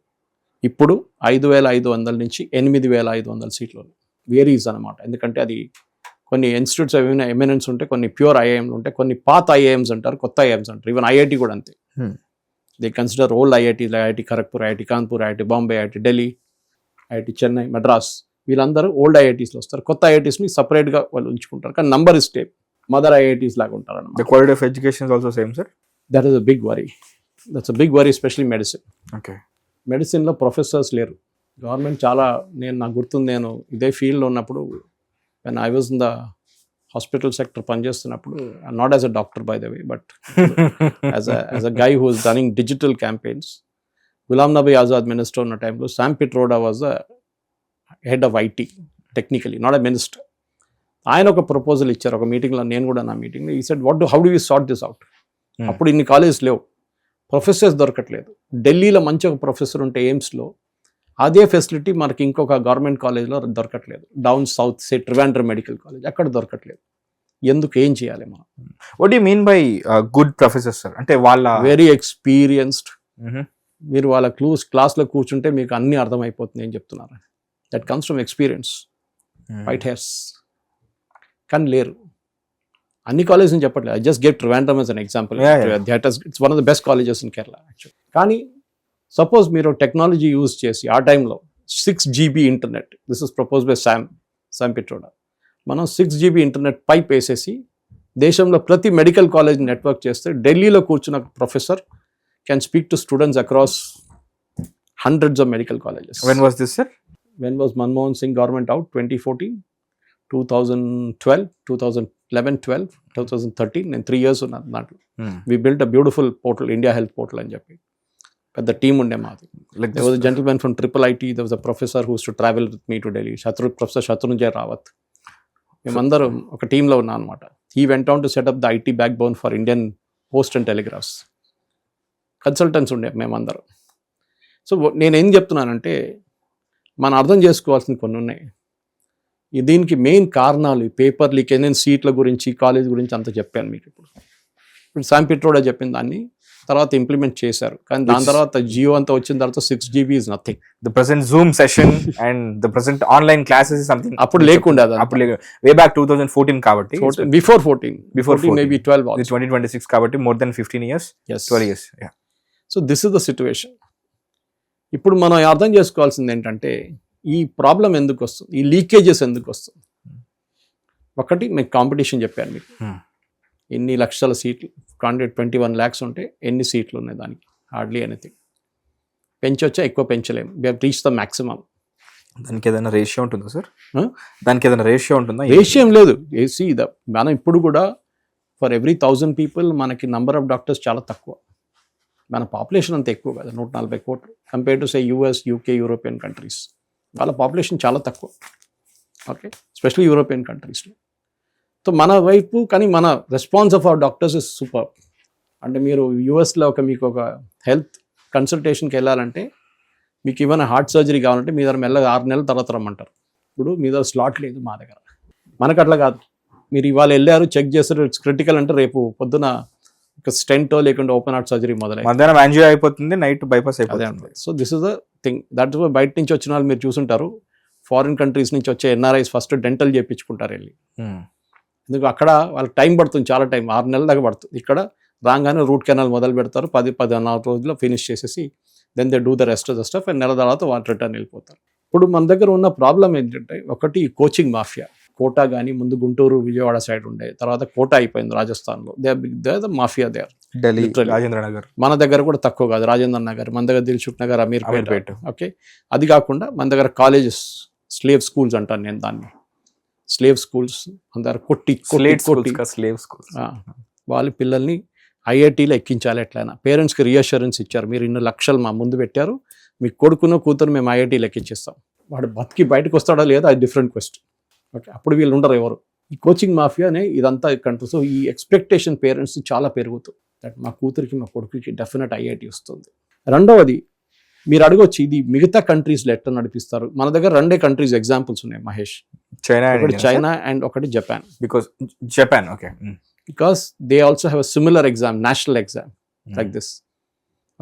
ఇప్పుడు 5,500 నుంచి 8,500 సీట్లు వేరీస్ అనమాట. ఎందుకంటే అది కొన్ని ఇన్స్టిట్యూట్స్ ఏమైనా ఎమినెన్స్ ఉంటాయి, కొన్ని ప్యూర్ ఐఐఎంలు ఉంటాయి, కొన్ని పాత ఐఐఎమ్స్ అంటారు, కొత్త ఐఐఎమ్స్ అంటారు. ఈవెన్ ఐఐటి కూడా అంతే. They consider old IIT, IIT Kharagpur, IIT Kanpur, IIT Bombay, IIT Delhi, IIT Chennai, Madras, వీళ్ళందరూ ఓల్డ్ ఐఐటీస్లో వస్తారు. కొత్త ఐఐటీస్ని సపరేట్గా వాళ్ళు ఉంచుకుంటారు, కానీ number is same, mother IITs లాగా ఉంటారు అన్నమాట. The quality of education is also same, sir? That is a big worry. That's a big worry, especially medicine. Okay. మెడిసిన్లో ప్రొఫెసర్స్ లేరు. గవర్నమెంట్ చాలా, నాకు గుర్తుంది, నేను ఇదే ఫీల్డ్లో ఉన్నప్పుడు, when I was in the hospital sector పనిచేస్తున్నప్పుడు, not as a doctor by the way, but as a guy who is running digital campaigns. Ghulam Nabi Azad minister ఉన్న టైంలో Sam Pitroda was the head of IT technically, not a minister. ఆయన ఒక proposal ఇచ్చారు ఒక మీటింగ్లో, నేను కూడా నా మీటింగ్లో. ఈ said how do we sort this out. అప్పుడు ఇన్ని కాలేజెస్ లేవు, ప్రొఫెసర్స్ దొరకట్లేదు. ఢిల్లీలో మంచి ఒక ప్రొఫెసర్ ఉంటే ఎయిమ్స్లో, అదే ఫెసిలిటీ మనకి ఇంకొక గవర్నమెంట్ కాలేజ్లో దొరకట్లేదు. డౌన్ సౌత్ సే ట్రివాండ్రం మెడికల్ కాలేజ్, అక్కడ దొరకట్లేదు. ఎందుకు, ఏం చేయాలి మనం? What you mean by good professor, sir? అంటే వాళ్ళ వెరీ ఎక్స్పీరియన్స్డ్. మీరు వాళ్ళ క్లాస్లో కూర్చుంటే మీకు అన్ని అర్థమైపోతుంది ఏం చెప్తున్నారు. That comes from experience, white hairs. కానీ లేరు. అన్ని కాలేజెస్ అని చెప్పట్లేదు, I just get Trivandrum as an example. It's one of the best colleges in Kerala actually. కానీ సపోజ్ మీరు టెక్నాలజీ యూజ్ చేసి ఆ టైంలో 6 GB internet, this is propose by Sam Pitroda, మనం 6 GB ఇంటర్నెట్ పైప్ వేసేసి దేశంలో ప్రతి మెడికల్ కాలేజ్ నెట్వర్క్ చేస్తే, ఢిల్లీలో కూర్చున్న professor can speak to students across hundreds of medical colleges. When was this, sir? When was Manmohan Singh government out? 2014, 2012, 2011, 12, 2013. నేను 3 years ఉన్నాను దాంట్లో. We built a beautiful portal, India Health Portal అని చెప్పి. పెద్ద team ఉండే మాది. There was a gentleman from IIIT, there was a professor who used to travel with me to Delhi, Professor Shatrunjay Rawat. మేమందరం ఒక టీంలో ఉన్నాం అనమాట. He went on to set up the IT backbone for Indian Post and Telegraphs. Consultants ఉండే మేమందరం. So నేనేం చెప్తున్నానంటే, మనం అర్థం చేసుకోవాల్సిన కొన్ని ఉన్నాయి. దీనికి మెయిన్ కారణాలు పేపర్ లీకేజ్. నేను సీట్ల గురించి, కాలేజ్ గురించి అంతా చెప్పాను మీకు. ఇప్పుడు శామ్ పిట్రోడా చెప్పిన దాన్ని తర్వాత ఇంప్లిమెంట్ చేశారు, కానీ దాని తర్వాత జియో అంతా వచ్చిన తర్వాత 6 GB is nothing. The present Zoom session and the present online classes is something అప్పుడు లేకుండా, అప్పుడు way back 2014 కాబట్టి, before 14 maybe 12 also. 2026 కాబట్టి more than 15 years. Yes. 12 years. Yeah. So this is the situation. ఇప్పుడు మనం అర్థం చేసుకోవాల్సింది ఏంటంటే, ఈ ప్రాబ్లం ఎందుకు వస్తుంది, ఈ లీకేజెస్ ఎందుకు వస్తుంది. ఒకటి, మీకు కాంపిటీషన్ చెప్పాను మీకు. ఎన్ని లక్షల సీట్లు, 21 lakhs ఉంటే ఎన్ని సీట్లు ఉన్నాయి దానికి? Hardly anything. పెంచొచ్చా? ఎక్కువ పెంచలేము. We have reach the maximum. దానికి ఏదైనా రేషియో ఉంటుందా సార్? దానికి ఏదైనా రేషియో ఉంటుందా? రేషియో లేదు. ఏసీ మనం ఇప్పుడు కూడా ఫర్ ఎవ్రీ 1000 people మనకి నంబర్ ఆఫ్ డాక్టర్స్ చాలా తక్కువ. మన పాపులేషన్ అంత ఎక్కువ కదా, 140 కోట్లు. Compare to say US, UK, European countries, వాళ్ళ పాపులేషన్ చాలా తక్కువ. ఓకే, ఎస్పెషల్లీ యూరోపియన్ కంట్రీస్లో. సో మన వైపు, కానీ మన response of our doctors is super. అంటే మీరు యూఎస్లో మీకు ఒక హెల్త్ కన్సల్టేషన్కి వెళ్ళాలంటే, మీకు ఏమైనా హార్ట్ సర్జరీ కావాలంటే మీ దగ్గర మెల్లగా 6 నెలల తర్వాత రమ్మంటారు. ఇప్పుడు మీ దగ్గర స్లాట్ లేదు, మా దగ్గర. మనకు అట్లా కాదు. మీరు ఇవాళ వెళ్ళారు, చెక్ చేస్తారు, ఇట్స్ క్రిటికల్ అంటే రేపు పొద్దున ఒక స్టెంటో లేకుండా ఓపెన్ హార్ట్ సర్జరీ మొదలై మధ్యాహ్నం యాంజియో అయిపోతుంది, నైట్ బైపాస్ అయిపోతుంది. So this is the thing. That is బయట నుంచి వచ్చిన వాళ్ళు మీరు చూసుంటారు, ఫారిన్ కంట్రీస్ నుంచి వచ్చే NRIs ఫస్ట్ డెంటల్ చేయించుకుంటారు వెళ్ళి. ఎందుకు అక్కడ వాళ్ళకి టైం పడుతుంది, చాలా టైం, 6 నెలల దాకా పడుతుంది. ఇక్కడ రాగానే రూట్ కెనాల్ మొదలు పెడతారు, 10-14 రోజుల్లో ఫినిష్ చేసేసి then they do the rest of the stuff, and నెల తర్వాత వాళ్ళు రిటర్న్ వెళ్ళిపోతారు. ఇప్పుడు మన దగ్గర ఉన్న ప్రాబ్లం ఏంటంటే, ఒకటి కోచింగ్ మాఫియా. కోటా కానీ ముందు గుంటూరు, విజయవాడ సైడ్ ఉండే, తర్వాత కోటా అయిపోయింది రాజస్థాన్లో. They the mafia they are. Delhi, Rajendra Nagar. మన దగ్గర కూడా తక్కువ కాదు, రాజేంద్ర నగర్, మన దగ్గర దిల్సుఖ్ నగర్, అమీర్పేట. ఓకే, అది కాకుండా మన దగ్గర కాలేజెస్, స్లేవ్ స్కూల్స్ అంటాను నేను దాన్ని. స్లేవ్ స్కూల్స్ అందరు కొట్టి వాళ్ళ పిల్లల్ని IITలో ఎక్కించాలి. ఎట్లయినా పేరెంట్స్కి రీఅష్యూరెన్స్ ఇచ్చారు, మీరు ఇన్ని లక్షలు మా ముందు పెట్టారు, మీ కొడుకును కూతురు మేము IITలో ఎక్కించేస్తాం. వాడు బతికి బయటకు వస్తాడా లేదా, అది డిఫరెంట్ క్వశ్చన్. ఓకే, అప్పుడు వీళ్ళు ఉండరు ఎవరు. ఈ కోచింగ్ మాఫియానే ఇదంతా కంట్రీ. సో ఈ ఎక్స్పెక్టేషన్ పేరెంట్స్ చాలా పెరుగుతుంది, దట్ మా కూతురికి మా కొడుకుకి డెఫినెట్ IIT వస్తుంది. రెండవది, మీరు అడగొచ్చు ఇది మిగతా కంట్రీస్లో ఎట్లా నడిపిస్తారు. మన దగ్గర 2 కంట్రీస్ ఎగ్జాంపుల్స్ ఉన్నాయి మహేష్. ఒకటి చైనా అండ్ ఒకటి Japan. Japan, okay, because they also have a similar exam, national exam like this.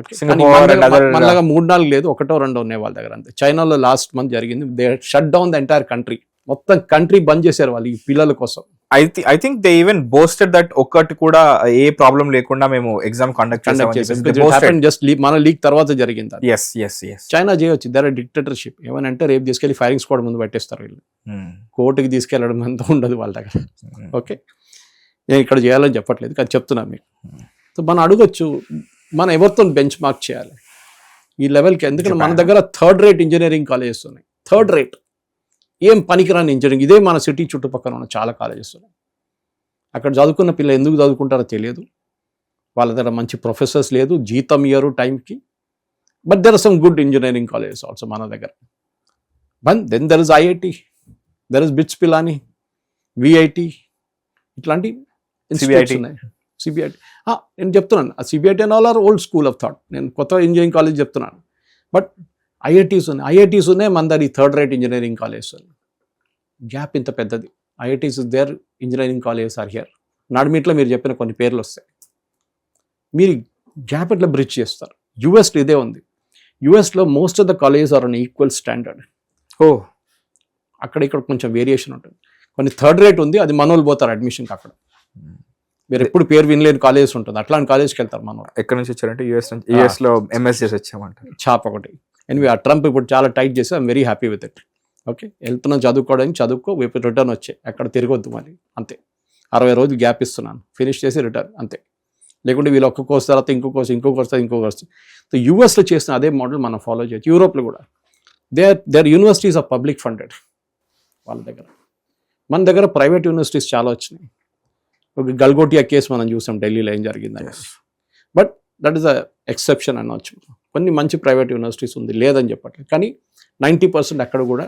Okay, Singapore and other- మనలాగా 3-4 లేదు, 1-2 ఉన్నాయి వాళ్ళ దగ్గర అంతే. చైనాలో లాస్ట్ మంత్ జరిగింది, they shut down the entire country, మొత్తం కంట్రీ బంద్ చేశారు వాళ్ళు ఈ పిల్లల కోసం. I think they even boasted that ఒక్కటి కూడా ఏ ప్రాబ్లం లేకుండా మేము ఎగ్జామ్ కండక్ట్ చేసాం. జస్ట్ మన లీక్ తర్వాత జరిగింది అది. ఎస్ ఎస్ ఎస్ చైనా చేయొచ్చు, దర్ డిక్టేటర్షిప్. ఏమనంటే రేపు తీసుకెళ్లి ఫైరింగ్ స్క్వాడ్ ముందు పెట్టేస్తారు వీళ్ళు, కోర్టుకి తీసుకెళ్లడం అంతా ఉండదు వాళ్ళ దగ్గర. ఓకే, నేను ఇక్కడ చేయాలని చెప్పట్లేదు కానీ చెప్తున్నాను మీకు. సో మనం అడగొచ్చు, మనం ఎవరితో బెంచ్ మార్క్ చేయాలి ఈ లెవెల్కి, ఎందుకంటే మన దగ్గర 3rd రేట్ ఇంజనీరింగ్ కాలేజెస్ ఉన్నాయి. 3rd రేట్ ఏం పనికిరాని ఇంజనీరింగ్, ఇదే మన సిటీ చుట్టుపక్కల ఉన్న చాలా కాలేజెస్ ఉన్నాయి. అక్కడ చదువుకున్న పిల్లలు ఎందుకు చదువుకుంటారో తెలియదు, వాళ్ళ దగ్గర మంచి ప్రొఫెసర్స్ లేదు, జీతం ఇయ్యరు టైంకి. But there are some good engineering colleges also మన దగ్గర. But then there is IIT, there is BITS Pilani, VIT, ఇట్లాంటి ఇన్స్టిట్యూట్స్ ఉన్నాయి. సిబిఐటి నేను చెప్తున్నాను, ఆ CBIT and all are old school of thought. నేను కొత్త ఇంజనీరింగ్ కాలేజ్ చెప్తున్నాను. బట్ ఐఐటీస్ ఉన్నాయి మన దగ్గర, ఈ 3rd rate engineering college. Gap ఇంత పెద్దది. IITs there, engineering colleges are here. నాడుమీట్లో మీరు చెప్పిన కొన్ని పేర్లు వస్తాయి. మీరు గ్యాప్ ఎట్లా బ్రిడ్జ్ చేస్తారు? యూఎస్లో ఇదే ఉంది. యూఎస్లో most of the colleges are on equal standard. అక్కడ ఇక్కడ కొంచెం వేరియేషన్ ఉంటుంది. కొన్ని 3rd రేట్ ఉంది, అది మనోళ్ళు పోతారు అడ్మిషన్కి. అక్కడ మీరు ఎప్పుడు పేరు వినలేని కాలేజెస్ ఉంటుంది, అట్లాంటి కాలేజ్కి వెళ్తారు మనోళ్ళు. ఎక్కడి నుంచి వచ్చారంటే యూఎస్ లో ఎంఎస్ చేసి వచ్చామంట. చాప్ ఒకటి. ఎనివే ఆ ట్రంప్ ఇప్పుడు చాలా టైట్ చేసి I'm very happy with it. Okay, వెళ్తున్నాం చదువుకోవడానికి, చదువుకో, రిటర్న్ వచ్చే, అక్కడ తిరగొద్దు మరి, అంతే. 60 రోజులు గ్యాప్ ఇస్తున్నాను, ఫినిష్ చేసి రిటర్న్, అంతే. లేకుంటే వీళ్ళు ఒక్క కోర్స్ తర్వాత ఇంకో కోర్స్. సో యూఎస్లో చేసిన అదే మోడల్ మనం ఫాలో చేయొచ్చు. యూరోప్లో కూడా there universities of public funded వాళ్ళ దగ్గర. మన దగ్గర ప్రైవేట్ యూనివర్సిటీస్ చాలా వచ్చినాయి. ఒక గల్గోటియా కేసు మనం చూసాం ఢిల్లీలో ఏం జరిగిందని. But that is a exception అనవచ్చు. కొన్ని మంచి ప్రైవేట్ యూనివర్సిటీస్ ఉంది, లేదని చెప్పట్లేదు, కానీ 90% అక్కడ కూడా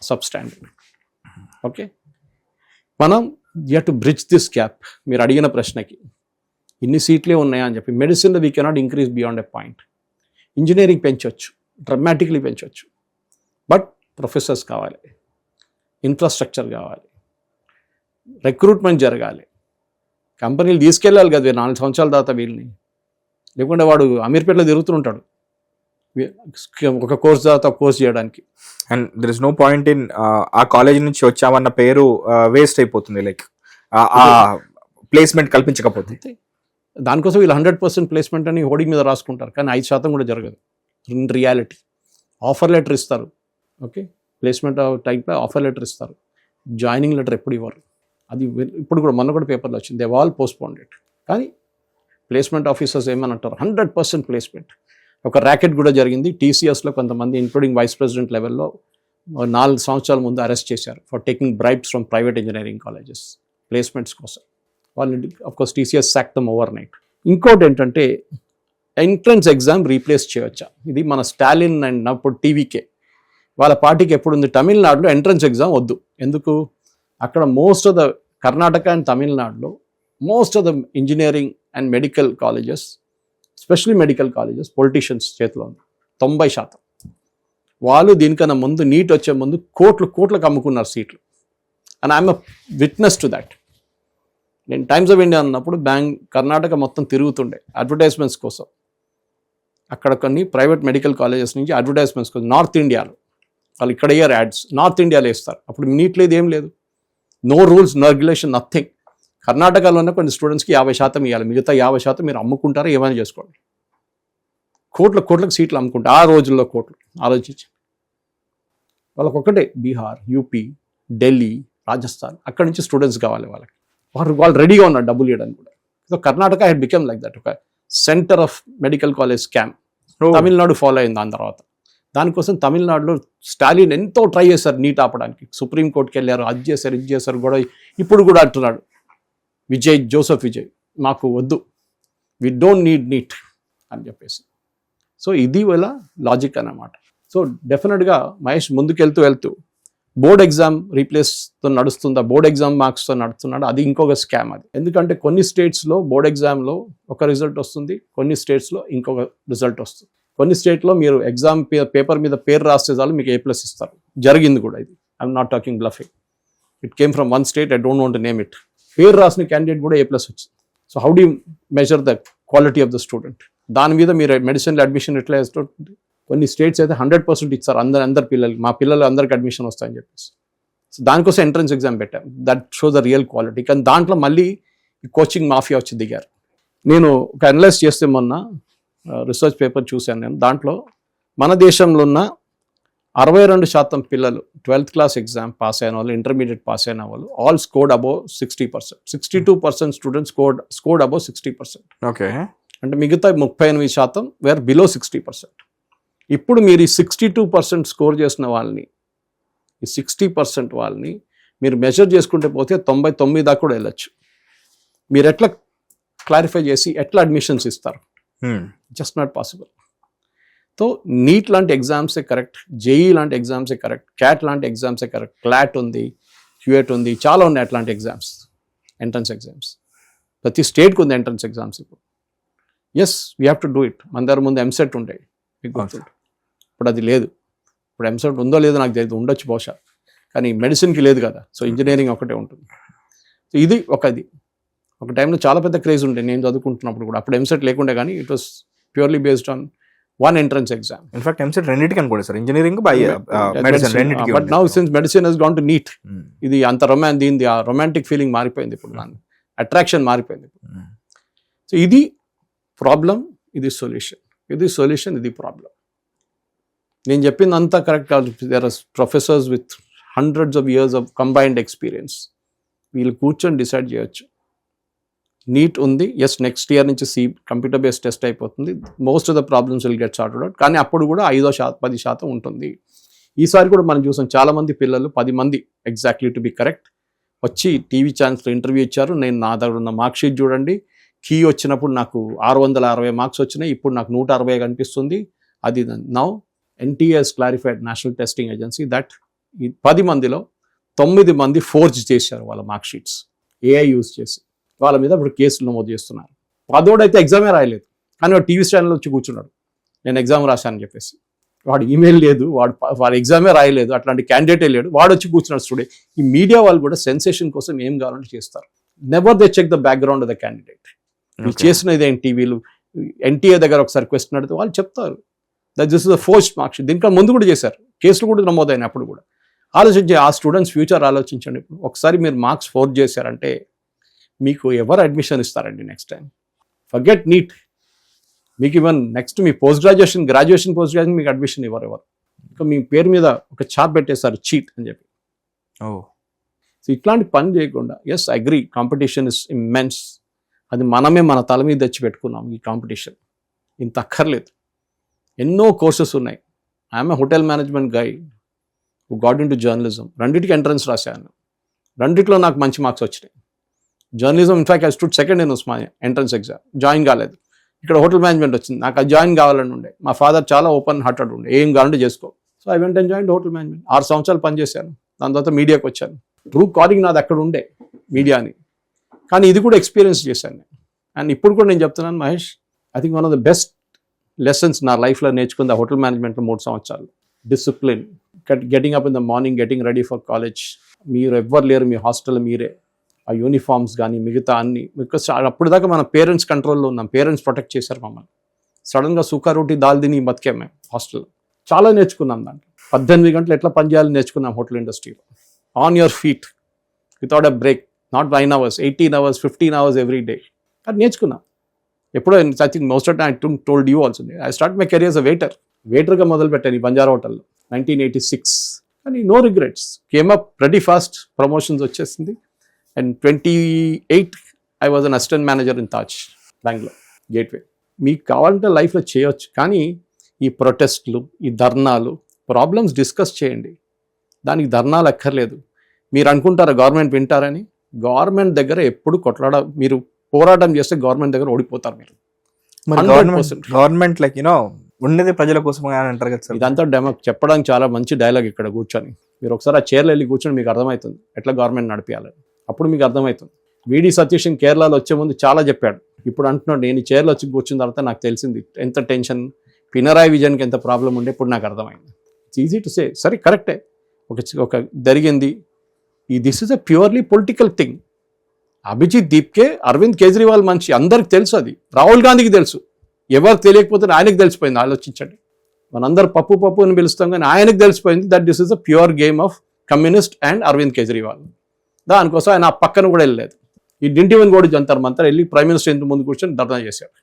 సబ్స్టాండర్డ్. ఓకే, మనం you to bridge this gap. మీరు అడిగిన ప్రశ్నకి ఇన్ని సీట్లే ఉన్నాయా అని చెప్పి, మెడిసిన్లో we cannot increase beyond a point. Engineering పెంచవచ్చు, డ్రమాటిక్లీ పెంచవచ్చు, బట్ ప్రొఫెసర్స్ కావాలి, ఇన్ఫ్రాస్ట్రక్చర్ కావాలి, రిక్రూట్మెంట్ జరగాలి, కంపెనీలు తీసుకెళ్ళాలి కదా 4 సంవత్సరాల తర్వాత వీళ్ళని. లేకుంటే వాడు అమీర్పేటలో తిరుగుతుంటాడు ఒక కోర్స్ తర్వాత కోర్స్ చేయడానికి. And there is no point in ఆ కాలేజ్ నుంచి వచ్చామన్న పేరు వేస్ట్ అయిపోతుంది, లైక్ ఆ ప్లేస్మెంట్ కల్పించకపోతే. దానికోసం వీళ్ళు 100% ప్లేస్మెంట్ అని హోర్డింగ్ మీద రాసుకుంటారు, కానీ 5% కూడా జరగదు ఇన్ రియాలిటీ. ఆఫర్ లెటర్ ఇస్తారు, ఓకే, ప్లేస్మెంట్ టైప్లో ఆఫర్ లెటర్ ఇస్తారు, జాయినింగ్ లెటర్ ఎప్పుడు ఇవ్వరు. అది ఇప్పుడు కూడా మొన్న కూడా పేపర్లో వచ్చింది, దే ఆల్ పోస్ట్పోన్డ్ ఇట్. కానీ ప్లేస్మెంట్ ఆఫీసర్స్ ఏమని అంటారు, 100% ప్లేస్మెంట్. ఒక ర్యాకెట్ కూడా జరిగింది టీసీఎస్లో, కొంతమంది ఇంక్లూడింగ్ వైస్ ప్రెసిడెంట్ లెవెల్లో 4 సంవత్సరాల ముందు అరెస్ట్ చేశారు for taking bribes from private engineering colleges placements కోసం. వాళ్ళని అఫ్కోర్స్ టీసీఎస్ సాక్ దెమ్ ఓవర్ నైట్. ఇంకోటి ఏంటంటే ఎంట్రన్స్ ఎగ్జామ్ రీప్లేస్ చేయవచ్చా? ఇది మన స్టాలిన్ అండ్ అప్పుడు టీవీకే వాళ్ళ పార్టీకి ఎప్పుడు ఉంది. తమిళనాడులో ఎంట్రన్స్ ఎగ్జామ్ వద్దు. ఎందుకు? అక్కడ most of the Karnataka and తమిళనాడులో most of the engineering and medical colleges, specially medical colleges politicians చేతిలో ఉంది 90%. వాళ్ళు దీనికన్నా ముందు నీట్ వచ్చే ముందు కోట్లకు అమ్ముకున్నారు సీట్లు. And I'm a witness to that. నేను టైమ్స్ ఆఫ్ ఇండియా అన్నప్పుడు కర్ణాటక మొత్తం తిరుగుతుండే అడ్వర్టైజ్మెంట్స్ కోసం. అక్కడ కొన్ని ప్రైవేట్ మెడికల్ కాలేజెస్ నుంచి అడ్వర్టైజ్మెంట్స్ కోసం నార్త్ ఇండియాలో వాళ్ళు ఇక్కడ ఇయర్ యాడ్స్ నార్త్ ఇండియాలో ఇస్తారు. అప్పుడు నీట్ లేదు, ఏం లేదు, no rules, no regulation, nothing. కర్ణాటకలోనే కొన్ని స్టూడెంట్స్కి 50% ఇవ్వాలి, మిగతా 50% మీరు అమ్ముకుంటారా ఏమైనా చేసుకోండి. కోట్లకు సీట్లు అమ్ముకుంటారు ఆ రోజుల్లో. కోట్లు ఆలోచించి వాళ్ళకి ఒక్కటే బీహార్, యూపీ, ఢిల్లీ, రాజస్థాన్, అక్కడి నుంచి స్టూడెంట్స్ కావాలి వాళ్ళకి. వాళ్ళు రెడీగా ఉన్నారు డబ్బులు ఇవ్వడానికి కూడా. So Karnataka had become like that, ఒక center of medical college scam. Tamil Nadu follow అయింది దాని తర్వాత. దానికోసం తమిళనాడులో స్టాలిన్ ఎంతో ట్రై చేశారు నీట్ ఆపడానికి. సుప్రీంకోర్టుకి వెళ్ళారు, అది చేశారు, ఇది చేశారు, గొడవ. ఇప్పుడు కూడా అంటున్నాడు జోసెఫ్ విజయ్, మాకు వద్దు, వి డోంట్ నీడ్ నీట్ అని చెప్పేసి. సో ఇది వాళ్ళ లాజిక్ అన్నమాట. సో డెఫినెట్గా మహేష్ వెళ్తూ బోర్డ్ ఎగ్జామ్ రీప్లేస్తో నడుస్తుందా, బోర్డ్ ఎగ్జామ్ మార్క్స్తో నడుస్తున్నాడు, అది ఇంకొక స్కామ్. అది ఎందుకంటే కొన్ని స్టేట్స్లో బోర్డ్ ఎగ్జామ్లో ఒక రిజల్ట్ వస్తుంది, కొన్ని స్టేట్స్లో ఇంకొక రిజల్ట్ వస్తుంది. కొన్ని స్టేట్లో మీరు ఎగ్జామ్ పేపర్ మీద పేరు రాస్తే చాలు మీకు A+ ఇస్తారు. జరిగింది కూడా ఇది. I'm not talking bluffing. It came from one state, I don't want to name it. పేరు రాసిన క్యాండిడేట్ కూడా A+ వచ్చింది. So how do you measure the quality of the student? దాని మీద మీరు మెడిసిన్లో అడ్మిషన్ ఎట్లా వేస్తుంటుంది. కొన్ని స్టేట్స్ అయితే 100% ఇస్తారు అందరి పిల్లలకి, మా పిల్లలు అందరికి అడ్మిషన్ వస్తాయని చెప్పేసి. సో దానికోసం ఎంట్రన్స్ ఎగ్జామ్ పెట్టాం. That show the real quality. కానీ దాంట్లో మళ్ళీ కోచింగ్ మాఫియా వచ్చి దిగారు. నేను ఒక అనలైజ్ చేస్తే మొన్న రీసెర్చ్ పేపర్ చూశాను నేను. దాంట్లో మన దేశంలో ఉన్న 62% పిల్లలు 12th క్లాస్ ఎగ్జామ్ పాస్ అయిన వాళ్ళు, ఇంటర్మీడియట్ పాస్ అయిన వాళ్ళు all scored above 60%. 62% students scored above 60%. Okay, అంటే మిగతా 38% వేర్ బిలో 60%. ఇప్పుడు మీరు ఈ 62% స్కోర్ చేసిన వాళ్ళని, ఈ 60% వాళ్ళని మీరు మెజర్ చేసుకుంటే పోతే 99 దాకా కూడా వెళ్ళచ్చు. మీరు ఎట్లా క్లారిఫై చేసి ఎట్లా అడ్మిషన్స్ ఇస్తారు? Just not possible. So NEET లాంటి ఎగ్జామ్సే కరెక్ట్, జేఈ లాంటి ఎగ్జామ్సే కరెక్ట్, క్యాట్ లాంటి ఎగ్జామ్సే కరెక్ట్, క్లాట్ ఉంది, క్యూఎట్ ఉంది, చాలా ఉన్నాయి అట్లాంటి ఎగ్జామ్స్, ఎంట్రన్స్ ఎగ్జామ్స్. ప్రతి స్టేట్కి ఉంది ఎంట్రన్స్ ఎగ్జామ్స్ ఇప్పుడు. Yes, we have to do it. మన దగ్గర ముందు ఎంసెట్ ఉంటాయి, మీకు గుర్తుంటుంది. ఇప్పుడు అది లేదు. ఇప్పుడు ఎంసెట్ ఉందో లేదో నాకు తెలియదు, ఉండొచ్చు బహుశా, కానీ మెడిసిన్కి లేదు కదా. సో ఇంజనీరింగ్ ఒకటే ఉంటుంది. సో ఇది ఒక టైంలో చాలా పెద్ద క్రేజ్ ఉండే నేను చదువుకుంటున్నప్పుడు కూడా. అప్పుడు ఎంసెట్ లేకుండే, కానీ it was purely based on one entrance exam. In fact, MCET రెండిటికి అనుకోండి సార్, ఇంజనీరింగ్ బై మెడిసిన్ రెండిటికి. But now since medicine has gone to NEET, ఇది అంత దీనిది ఆ రొమాంటిక్ ఫీలింగ్ మారిపోయింది ఇప్పుడు, దాని అట్రాక్షన్ మారిపోయింది. సో ఇది ప్రాబ్లం, ఇది సొల్యూషన్, ఇది ప్రాబ్లం. నేను చెప్పింది అంతా కరెక్ట్ కాదు. There are professors with hundreds of years of combined experience. వీళ్ళు కూర్చొని డిసైడ్ చేయొచ్చు. నీట్ ఉంది, ఎస్ నెక్స్ట్ ఇయర్ నుంచి కంప్యూటర్ బేస్డ్ టెస్ట్ అయిపోతుంది, most of the problems will get sorted out. కానీ అప్పుడు కూడా 5-10% ఉంటుంది. ఈసారి కూడా మనం చూసాం, చాలామంది పిల్లలు 10 మంది ఎగ్జాక్ట్లీ టు బి కరెక్ట్ వచ్చి టీవీ ఛానల్స్లో ఇంటర్వ్యూ ఇచ్చారు. నేను నా దగ్గర ఉన్న మార్క్ షీట్ చూడండి, కీ వచ్చినప్పుడు నాకు 660 మార్క్స్ వచ్చినాయి, ఇప్పుడు నాకు 160 కనిపిస్తుంది. అది now NTA has clarified, national testing agency, that ఈ 10 మందిలో 9 మంది ఫోర్జ్ చేశారు వాళ్ళ మార్క్ షీట్స్ AI యూజ్ చేసి. వాళ్ళ మీద ఇప్పుడు కేసులు నమోదు చేస్తున్నారు. 10 అయితే ఎగ్జామే రాయలేదు, కానీ వాడు టీవీ ఛానల్లో వచ్చి కూర్చున్నాడు, నేను ఎగ్జామ్ రాశానని చెప్పేసి. వాడు ఈమెయిల్ లేదు, వాడు ఎగ్జామే రాయలేదు, అట్లాంటి క్యాండిడేటే లేడు, వాడు వచ్చి కూర్చున్నాడు స్టూడెంట్. ఈ మీడియా వాళ్ళు కూడా సెన్సేషన్ కోసం ఏం కావాలంటే చేస్తారు. Never they check the background of the candidate. వీళ్ళు చేసినది ఏంటి, వీళ్ళు NTA దగ్గర ఒకసారి క్వశ్చన్ అడిగితే వాళ్ళు చెప్తారు that this is the forced mark sheet. దీనికన్నా ముందు కూడా చేశారు, కేసులు కూడా నమోదైన అప్పుడు కూడా. ఆలోచించి ఆ స్టూడెంట్స్ ఫ్యూచర్ ఆలోచించండి. ఇప్పుడు ఒకసారి మీరు మార్క్స్ ఫోర్జ్ చేశారంటే మీకు ఎవరు అడ్మిషన్ ఇస్తారండి నెక్స్ట్ టైం? ఫర్గెట్ నీట్, మీకు ఈవెన్ నెక్స్ట్ మీ గ్రాడ్యుయేషన్ మీకు అడ్మిషన్ ఇవ్వరు ఎవరు. ఇంకా మీ పేరు మీద ఒక ఛాప్ పెట్టేస్తారు, చీట్ అని చెప్పి. సో ఇట్లాంటి పని చేయకుండా, yes agree competition is immense, అది మనమే మన తల మీద తెచ్చి పెట్టుకున్నాం. ఈ కాంపిటీషన్ ఇంత అక్కర్లేదు, ఎన్నో కోర్సెస్ ఉన్నాయి. I'm a hotel management guy who got into journalism. రెండింటికి ఎంట్రన్స్ రాశాను, రెండిట్లో నాకు మంచి మార్క్స్ వచ్చినాయి. Journalism in fact I stood second in ఉస్మా ఎంట్రన్స్ ఎగ్జామ్, జాయిన్ కాలేదు. ఇక్కడ హోటల్ మేనేజ్మెంట్ వచ్చింది, నాకు అది జాయిన్ కావాలని ఉండే. మా ఫాదర్ చాలా ఓపెన్ హార్టెడ్ ఉండే, ఏం కావాలంటే చేసుకో. So I went join hotel management. 6 సంవత్సరాలు పనిచేశాను. దాని తర్వాత మీడియాకి వచ్చాను. ట్రూ కాలింగ్ నాది అక్కడ ఉండే మీడియాని, కానీ ఇది కూడా ఎక్స్పీరియన్స్ చేశాను నేను. అండ్ ఇప్పుడు కూడా నేను చెప్తున్నాను Mahesh, I think one of the best lessons నా లైఫ్లో నేర్చుకుంది హోటల్ మేనేజ్మెంట్లో 3 సంవత్సరాలు. Discipline, getting up in the morning, getting ready for college. మీరు ఎవ్వరు లేరు మీ హాస్టల్, మీరే ఆ యూనిఫామ్స్ కానీ మిగతా అన్ని. బికాస్ అప్పుడు దాకా మన పేరెంట్స్ కంట్రోల్లో ఉన్నాం, పేరెంట్స్ ప్రొటెక్ట్ చేశారు మమ్మల్ని. సడన్గా సుఖా రోటీ దాల్ తిని బతికాం మేము హాస్టల్లో. చాలా నేర్చుకున్నాం దాంట్లో. 18 గంటలు ఎట్లా పనిచేయాలని నేర్చుకున్నాం హోటల్ ఇండస్ట్రీలో. On your feet without a break, not 9 hours, 18 hours, 15 hours every day. అది నేర్చుకున్నాం. ఎప్పుడో I think most of I told you also, I start my career a వెయిటర్గా మొదలు పెట్టాను ఈ బంజారా హోటల్లో 1986. కానీ no regrets, came up very fast, promotions వచ్చేసింది. And 28 I was an assistant manager in Taj Bengaluru gateway. మీకు కావాలంటే లైఫ్లో చేయొచ్చు, కానీ ఈ ప్రొటెస్ట్లు, ఈ ధర్నాలు, ప్రాబ్లమ్స్ డిస్కస్ చేయండి. దానికి ధర్నాలు అక్కర్లేదు. మీరు అనుకుంటారా గవర్నమెంట్ వింటారని? గవర్నమెంట్ దగ్గర ఎప్పుడు మీరు పోరాటం చేస్తే గవర్నమెంట్ దగ్గర ఓడిపోతారు మీరు. గవర్నమెంట్ లైక్ యూనో ఉండేది ప్రజల కోసం అంటారు కదా సార్. ఇదంతా చెప్పడానికి చాలా మంచి డైలాగ్ ఇక్కడ కూర్చొని. మీరు ఒకసారి ఆ చైర్లో వెళ్ళి కూర్చొని మీకు అర్థమవుతుంది ఎట్లా గవర్నమెంట్ నడిపించాలని. అప్పుడు మీకు అర్థమవుతుంది. VD సతీష్ కేరళలో వచ్చే ముందు చాలా చెప్పాడు. ఇప్పుడు అంటున్నాడు, నేను ఈ చైర్లో వచ్చి కూర్చున్న తర్వాత నాకు తెలిసింది ఎంత టెన్షన్, పినరాయి విజయన్కి ఎంత ప్రాబ్లం ఉండే ఇప్పుడు నాకు అర్థమైంది. ఇట్స్ ఈజీ టు సే, సరే కరెక్టే, ఒక జరిగింది. This is a purely political thing. Abhijit దీప్కే అరవింద్ కేజ్రీవాల్ మనిషి అందరికి తెలుసు, అది రాహుల్ గాంధీకి తెలుసు. ఎవరు తెలియకపోతే ఆయనకు తెలిసిపోయింది. ఆలోచించండి, మనందరూ పప్పు పప్పు అని పిలుస్తాం కానీ ఆయనకు తెలిసిపోయింది that this is the pure game of communist and Arvind Kejriwal. దానికోసం ఆయన ఆ పక్కన కూడా వెళ్ళలేదు. ఈ డింటివన్ కూడా జంతర్ మంతర్ వెళ్ళి ప్రైమ్ మినిస్టర్ ఇంటి ముందు కూర్చొని ధర్నా చేశారు.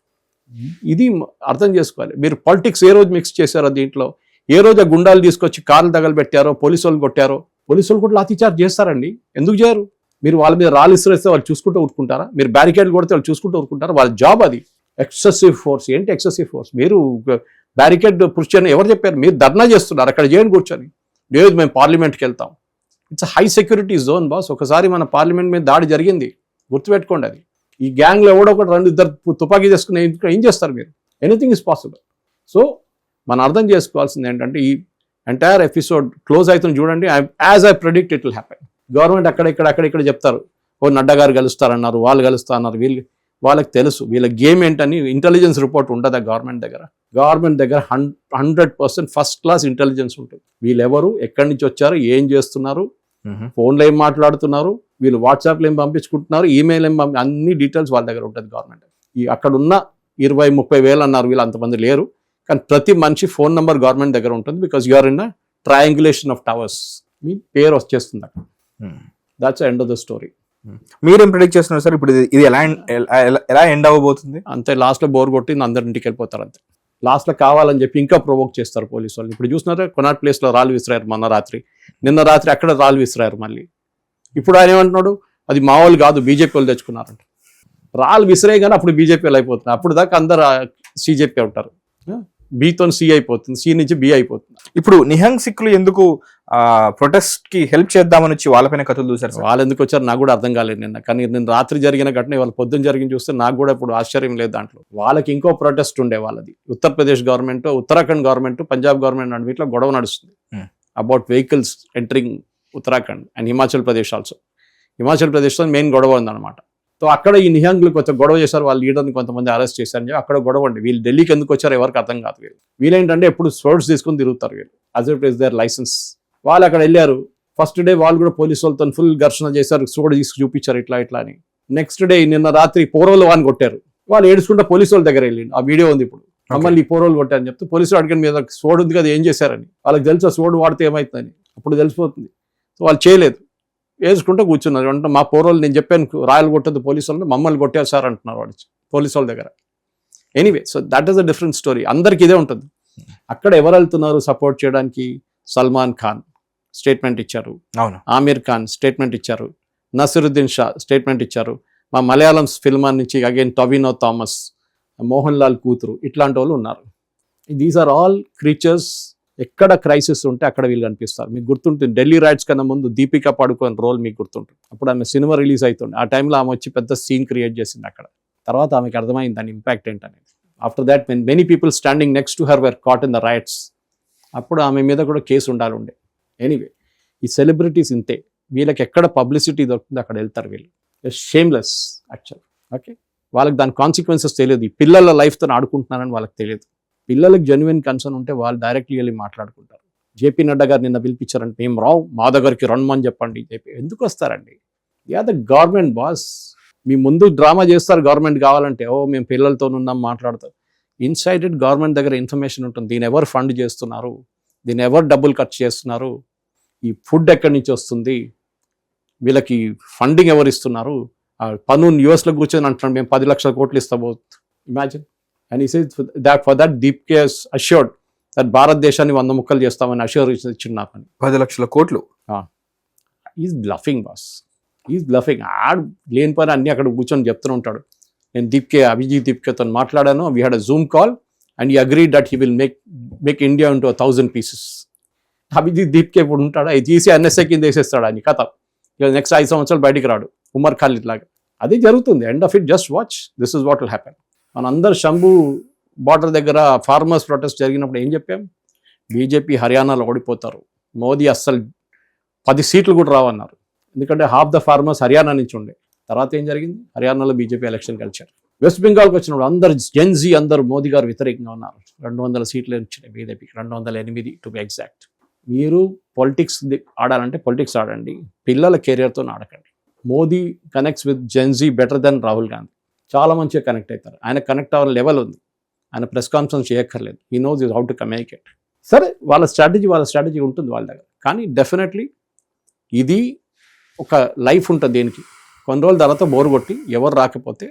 ఇది అర్థం చేసుకోవాలి. మీరు పాలిటిక్స్ ఏ రోజు మిక్స్ చేశారో దీంట్లో, ఏ రోజు ఆ గుండాలు తీసుకొచ్చి కార్లు తగలబెట్టారో, పోలీసు వాళ్ళు కొట్టారో, పోలీసు వాళ్ళు కూడా లాఠీచార్జ్ చేస్తారండి. ఎందుకు చేయరు? మీరు వాళ్ళ మీద రాళ్ళు ఇస్తే వాళ్ళు చూసుకుంటూ ఊరుకుంటారా? మీరు బ్యారికేడ్లు కొడితే వాళ్ళు చూసుకుంటూ ఊరుకుంటారా? వాళ్ళ జాబ్ అది. ఎక్సెసివ్ ఫోర్స్ ఏంటి? Excessive force. మీరు బ్యారికేడ్ పుష్ చేయని ఎవరు చెప్పారు? మీరు ధర్నా చేస్తున్నారు అక్కడ, చేయండి కూర్చొని. లేదు మేము పార్లమెంట్కి వెళ్తాం. It's high security zone boss. ఒకసారి మన పార్లమెంట్ మీద దాడి జరిగింది, గుర్తుపెట్టుకోండి. అది ఈ గ్యాంగ్లో ఎవడో ఒకటి 2-2 తుపాకీ చేసుకుని ఏం చేస్తారు మీరు? Anything is possible. సో మనం అర్థం చేసుకోవాల్సింది ఏంటంటే ఈ ఎంటైర్ ఎపిసోడ్ క్లోజ్ అవుతుంది చూడండి. As I predict it will happen. Government అక్కడిక్కడ చెప్తారు, ఓ నడ్డా గారు కలుస్తారన్నారు, వాళ్ళు కలుస్తా అన్నారు. వాళ్ళకి తెలుసు వీళ్ళ గేమ్ ఏంటని. ఇంటెలిజెన్స్ రిపోర్ట్ ఉండదా గవర్నమెంట్ దగ్గర? గవర్నమెంట్ దగ్గర 100% ఫస్ట్ క్లాస్ ఇంటెలిజెన్స్ ఉంటుంది. వీళ్ళెవరు, ఎక్కడి నుంచి వచ్చారు, ఏం చేస్తున్నారు, ఫోన్లో ఏం మాట్లాడుతున్నారు, వీళ్ళు వాట్సాప్లో ఏం పంపించుకుంటున్నారు, ఈమెయిల్ ఏం అన్ని డీటెయిల్స్ వాళ్ళ దగ్గర ఉంటుంది గవర్నమెంట్. అక్కడ ఉన్న 20-30 వేలు అన్నారు, వీళ్ళు అంతమంది లేరు. కానీ ప్రతి మనిషి ఫోన్ నెంబర్ గవర్నమెంట్ దగ్గర ఉంటుంది. Because you're in triangulation of towers. మీ పేరు వచ్చేస్తుంది అక్కడ. That's end of the story. మీరేం ప్రిడిక్ట్ చేస్తున్నారు సార్? ఇప్పుడు ఇది ఎలా ఎండ్ అవ్వబోతుంది? అంతే, లాస్ట్లో బోర్ కొట్టి అందరి ఇంటికి వెళ్ళిపోతారు. అంతే, లాస్ట్లో కావాలని చెప్పి ఇంకా ప్రొవోక్ చేస్తారు పోలీసు వాళ్ళు. ఇప్పుడు చూస్తున్నారా, కొనాట్ ప్లేస్లో రాళ్ళు విసిరారు నిన్న రాత్రి అక్కడ రాళ్ళు విసిరారు మళ్ళీ. ఇప్పుడు ఆయన ఏమంటున్నాడు, అది మా వాళ్ళు కాదు బీజేపీ వాళ్ళు తెచ్చుకున్నారంట. రాళ్ళు విసిరే కానీ అప్పుడు బీజేపీ వాళ్ళు అయిపోతున్నారు. అప్పుడు దాకా అందరు సీజేపీ ఉంటారు. బీతో సి అయిపోతుంది, సి నుంచి బి అయిపోతుంది. ఇప్పుడు నిహంగ్ సిక్కులు ఎందుకు ప్రొటెస్ట్ కి హెల్ప్ చేద్దామని వచ్చి వాళ్ళపైన కథలు చూసారు? వాళ్ళు ఎందుకు వచ్చారు నాకు కూడా అర్థం కాలేదు నిన్న. కానీ నేను రాత్రి జరిగిన ఘటన వాళ్ళ పొద్దున్న జరిగింది చూస్తే నాకు కూడా ఇప్పుడు ఆశ్చర్యం లేదు దాంట్లో. వాళ్ళకి ఇంకో ప్రొటెస్ట్ ఉండే వాళ్ళది. Uttar Pradesh government, Uttarakhand government, Punjab government అంటే వీటిలో గొడవ నడుస్తుంది about vehicles entering Uttarakhand and Himachal Pradesh also. Himachal ప్రదేశ్లో మెయిన్ గొడవ ఉందన్నమాట. సో అక్కడ ఈ నిహంగులు కొంచెం గొడవ చేశారు, వాళ్ళ లీడర్ని కొంతమంది అరెస్ట్ చేశారని చెప్పి అక్కడ గొడవ అండి. వీళ్ళు ఢిల్లీకి ఎందుకు వచ్చారో ఎవరికి అర్థం కాదు. వీళ్ళేంటంటే ఎప్పుడు స్పోర్ట్స్ తీసుకుని తిరుగుతారు వీళ్ళు, అస్ ఇట్ ఇస్ దేర్ లైసెన్స్. వాళ్ళు అక్కడ వెళ్ళారు, ఫస్ట్ డే వాళ్ళు కూడా పోలీసు వాళ్ళతో ఫుల్ ఘర్షణ చేశారు, సోడ తీసుకు చూపించారు ఇట్లా అని. నెక్స్ట్ డే నిన్న రాత్రి పోరోలు వాని కొట్టారు. వాళ్ళు ఏడుచుకుంటే పోలీసు వాళ్ళ దగ్గర వెళ్ళింది. ఆ వీడియో ఉంది ఇప్పుడు. మమ్మల్ని ఈ పోరోలు కొట్టారని చెప్తే పోలీసులు అడిగిన మీద సోడ్ ఉంది కదా ఏం చేశారని. వాళ్ళకి తెలుసు సోడ్ వాడితే ఏమవుతుందని, అప్పుడు తెలిసిపోతుంది. సో వాళ్ళు చేయలేదు, వేసుకుంటూ కూర్చున్నారు. అంటే మా పోరోలు నేను చెప్పాను రాయలు కొట్టద్దు పోలీసు వాళ్ళు, మమ్మల్ని కొట్టారు సార్ అంటున్నారు వాడు పోలీసు వాళ్ళ దగ్గర. Anyway, so that is a different story. అందరికి ఇదే ఉంటుంది. అక్కడ ఎవరు వెళ్తున్నారు సపోర్ట్ చేయడానికి? సల్మాన్ ఖాన్ స్టేట్మెంట్ ఇచ్చారు, అవును, ఆమిర్ ఖాన్ స్టేట్మెంట్ ఇచ్చారు, నసిరుద్దీన్ షా స్టేట్మెంట్ ఇచ్చారు, మా మలయాళం ఫిల్మ్ నుంచి అగైన్ టొవినో థామస్, మోహన్ లాల్ కూతురు, ఇట్లాంటి వాళ్ళు ఉన్నారు. These are all creatures. ఎక్కడ క్రైసిస్ ఉంటే అక్కడ వీళ్ళు కనిపిస్తారు. మీకు గుర్తుంటుంది ఢిల్లీ రైట్స్ కన్నా ముందు దీపికా పడుకోని రోల్ మీకు గుర్తుంటుంది. అప్పుడు ఆమె సినిమా రిలీజ్ అవుతుంది, ఆ టైంలో ఆమె వచ్చి పెద్ద సీన్ క్రియేట్ చేసింది అక్కడ. తర్వాత ఆమెకి అర్థమైంది దాని ఇంపాక్ట్ ఏంటనేది. After that many people standing next to her were caught in the riots. అప్పుడు ఆమె మీద కూడా కేసు ఉండే. ఎనీవే, ఈ సెలబ్రిటీస్ ఇంతే, వీళ్ళకి ఎక్కడ పబ్లిసిటీ దొరుకుతుంది అక్కడ వెళ్తారు వీళ్ళు. Shameless actual. ఓకే, వాళ్ళకి దాని కాన్సిక్వెన్సెస్ తెలియదు. ఈ పిల్లల లైఫ్తో ఆడుకుంటున్నారని వాళ్ళకి తెలియదు. పిల్లలకు జెన్యున్ కన్సర్న్ ఉంటే వాళ్ళు డైరెక్ట్లీ వెళ్ళి మాట్లాడుకుంటారు. జేపీ నడ్డా గారు నిన్న పిలిపించారంటే మేము రావు, మా దగ్గరికి రమ్మని చెప్పండి. జేపీ ఎందుకు వస్తారండి? Yeah the government boss. మీ ముందు డ్రామా చేస్తారు గవర్నమెంట్ కావాలంటే, ఓ మేము పిల్లలతో ఉన్నాం మాట్లాడతారు. ఇన్సైడ్ ఇట్ గవర్నమెంట్ దగ్గర ఇన్ఫర్మేషన్ ఉంటుంది. దీని ఎవరు ఫండ్ చేస్తున్నారు, దీని ఎవరు డబ్బులు ఖర్చు చేస్తున్నారు, ఈ ఫుడ్ ఎక్కడి నుంచి వస్తుంది, వీళ్ళకి ఫండింగ్ ఎవరు ఇస్తున్నారు. పను యూఎస్లో కూర్చొని అంటున్నాడు మేము 10 లక్షల కోట్లు ఇస్తాము. ఇమాజిన్. అండ్ ఈ says that for that Deepke assured that భారతదేశాన్ని 100 ముక్కలు చేస్తామని అష్యూర్ ఇచ్చింది నాకు. 10 లక్షల కోట్లు. Is bluffing boss, is bluffing. ఆడు లేని పని అన్ని అక్కడ కూర్చొని చెప్తూనే ఉంటాడు. నేను అభిజిత్ దీప్కేతో మాట్లాడాను, we had a zoom call and I agree that he will make India into 1000 pieces. Abhijit Dipke ఇప్పుడు ఉంటాడు, అది తీసి ఎన్ఎస్ఏ కింద వేసేస్తాడు అని కథ. ఇక నెక్స్ట్ 5 సంవత్సరాలు బయటికి రాడు, ఉమర్ ఖాలిద్ లాగా. అది జరుగుతుంది. End of it just watch, this is what will happen. మనందరు శంభు బార్డర్ దగ్గర ఫార్మర్స్ ప్రొటెస్ట్ జరిగినప్పుడు ఏం చెప్పాం? బీజేపీ హర్యానాలో ఓడిపోతారు, మోదీ అస్సలు 10 సీట్లు కూడా రావన్నారు. ఎందుకంటే హాఫ్ ద ఫార్మర్స్ హర్యానా నుంచి ఉండే. తర్వాత ఏం జరిగింది? హర్యానాలో బీజేపీ ఎలక్షన్ గెలిచారు. వెస్ట్ బెంగాల్కి వచ్చినప్పుడు అందరు జెన్జీ అందరూ మోదీ గారు వ్యతిరేకంగా ఉన్నారు. 200 సీట్లు వచ్చినాయి బీజేపీకి, 208 టు బి ఎగ్జాక్ట్. మీరు పొలిటిక్స్ ఆడాలంటే పొలిటిక్స్ ఆడండి, పిల్లల కెరియర్తో ఆడకండి. Modi connects with Gen Z better than Rahul Gandhi. చాలా మంచిగా కనెక్ట్ అవుతారు. ఆయన కనెక్ట్ అవ్వని లెవెల్ ఉంది. ఆయన ప్రెస్ కాన్ఫరెన్స్ చేయక్కర్లేదు. He knows is how to communicate. సరే వాళ్ళ స్ట్రాటజీ ఉంటుంది వాళ్ళ దగ్గర. కానీ డెఫినెట్లీ ఇది ఒక లైఫ్ ఉంటుంది దీనికి. కొన్ని రోజుల తర్వాత బోరు కొట్టి ఎవరు రాకపోతే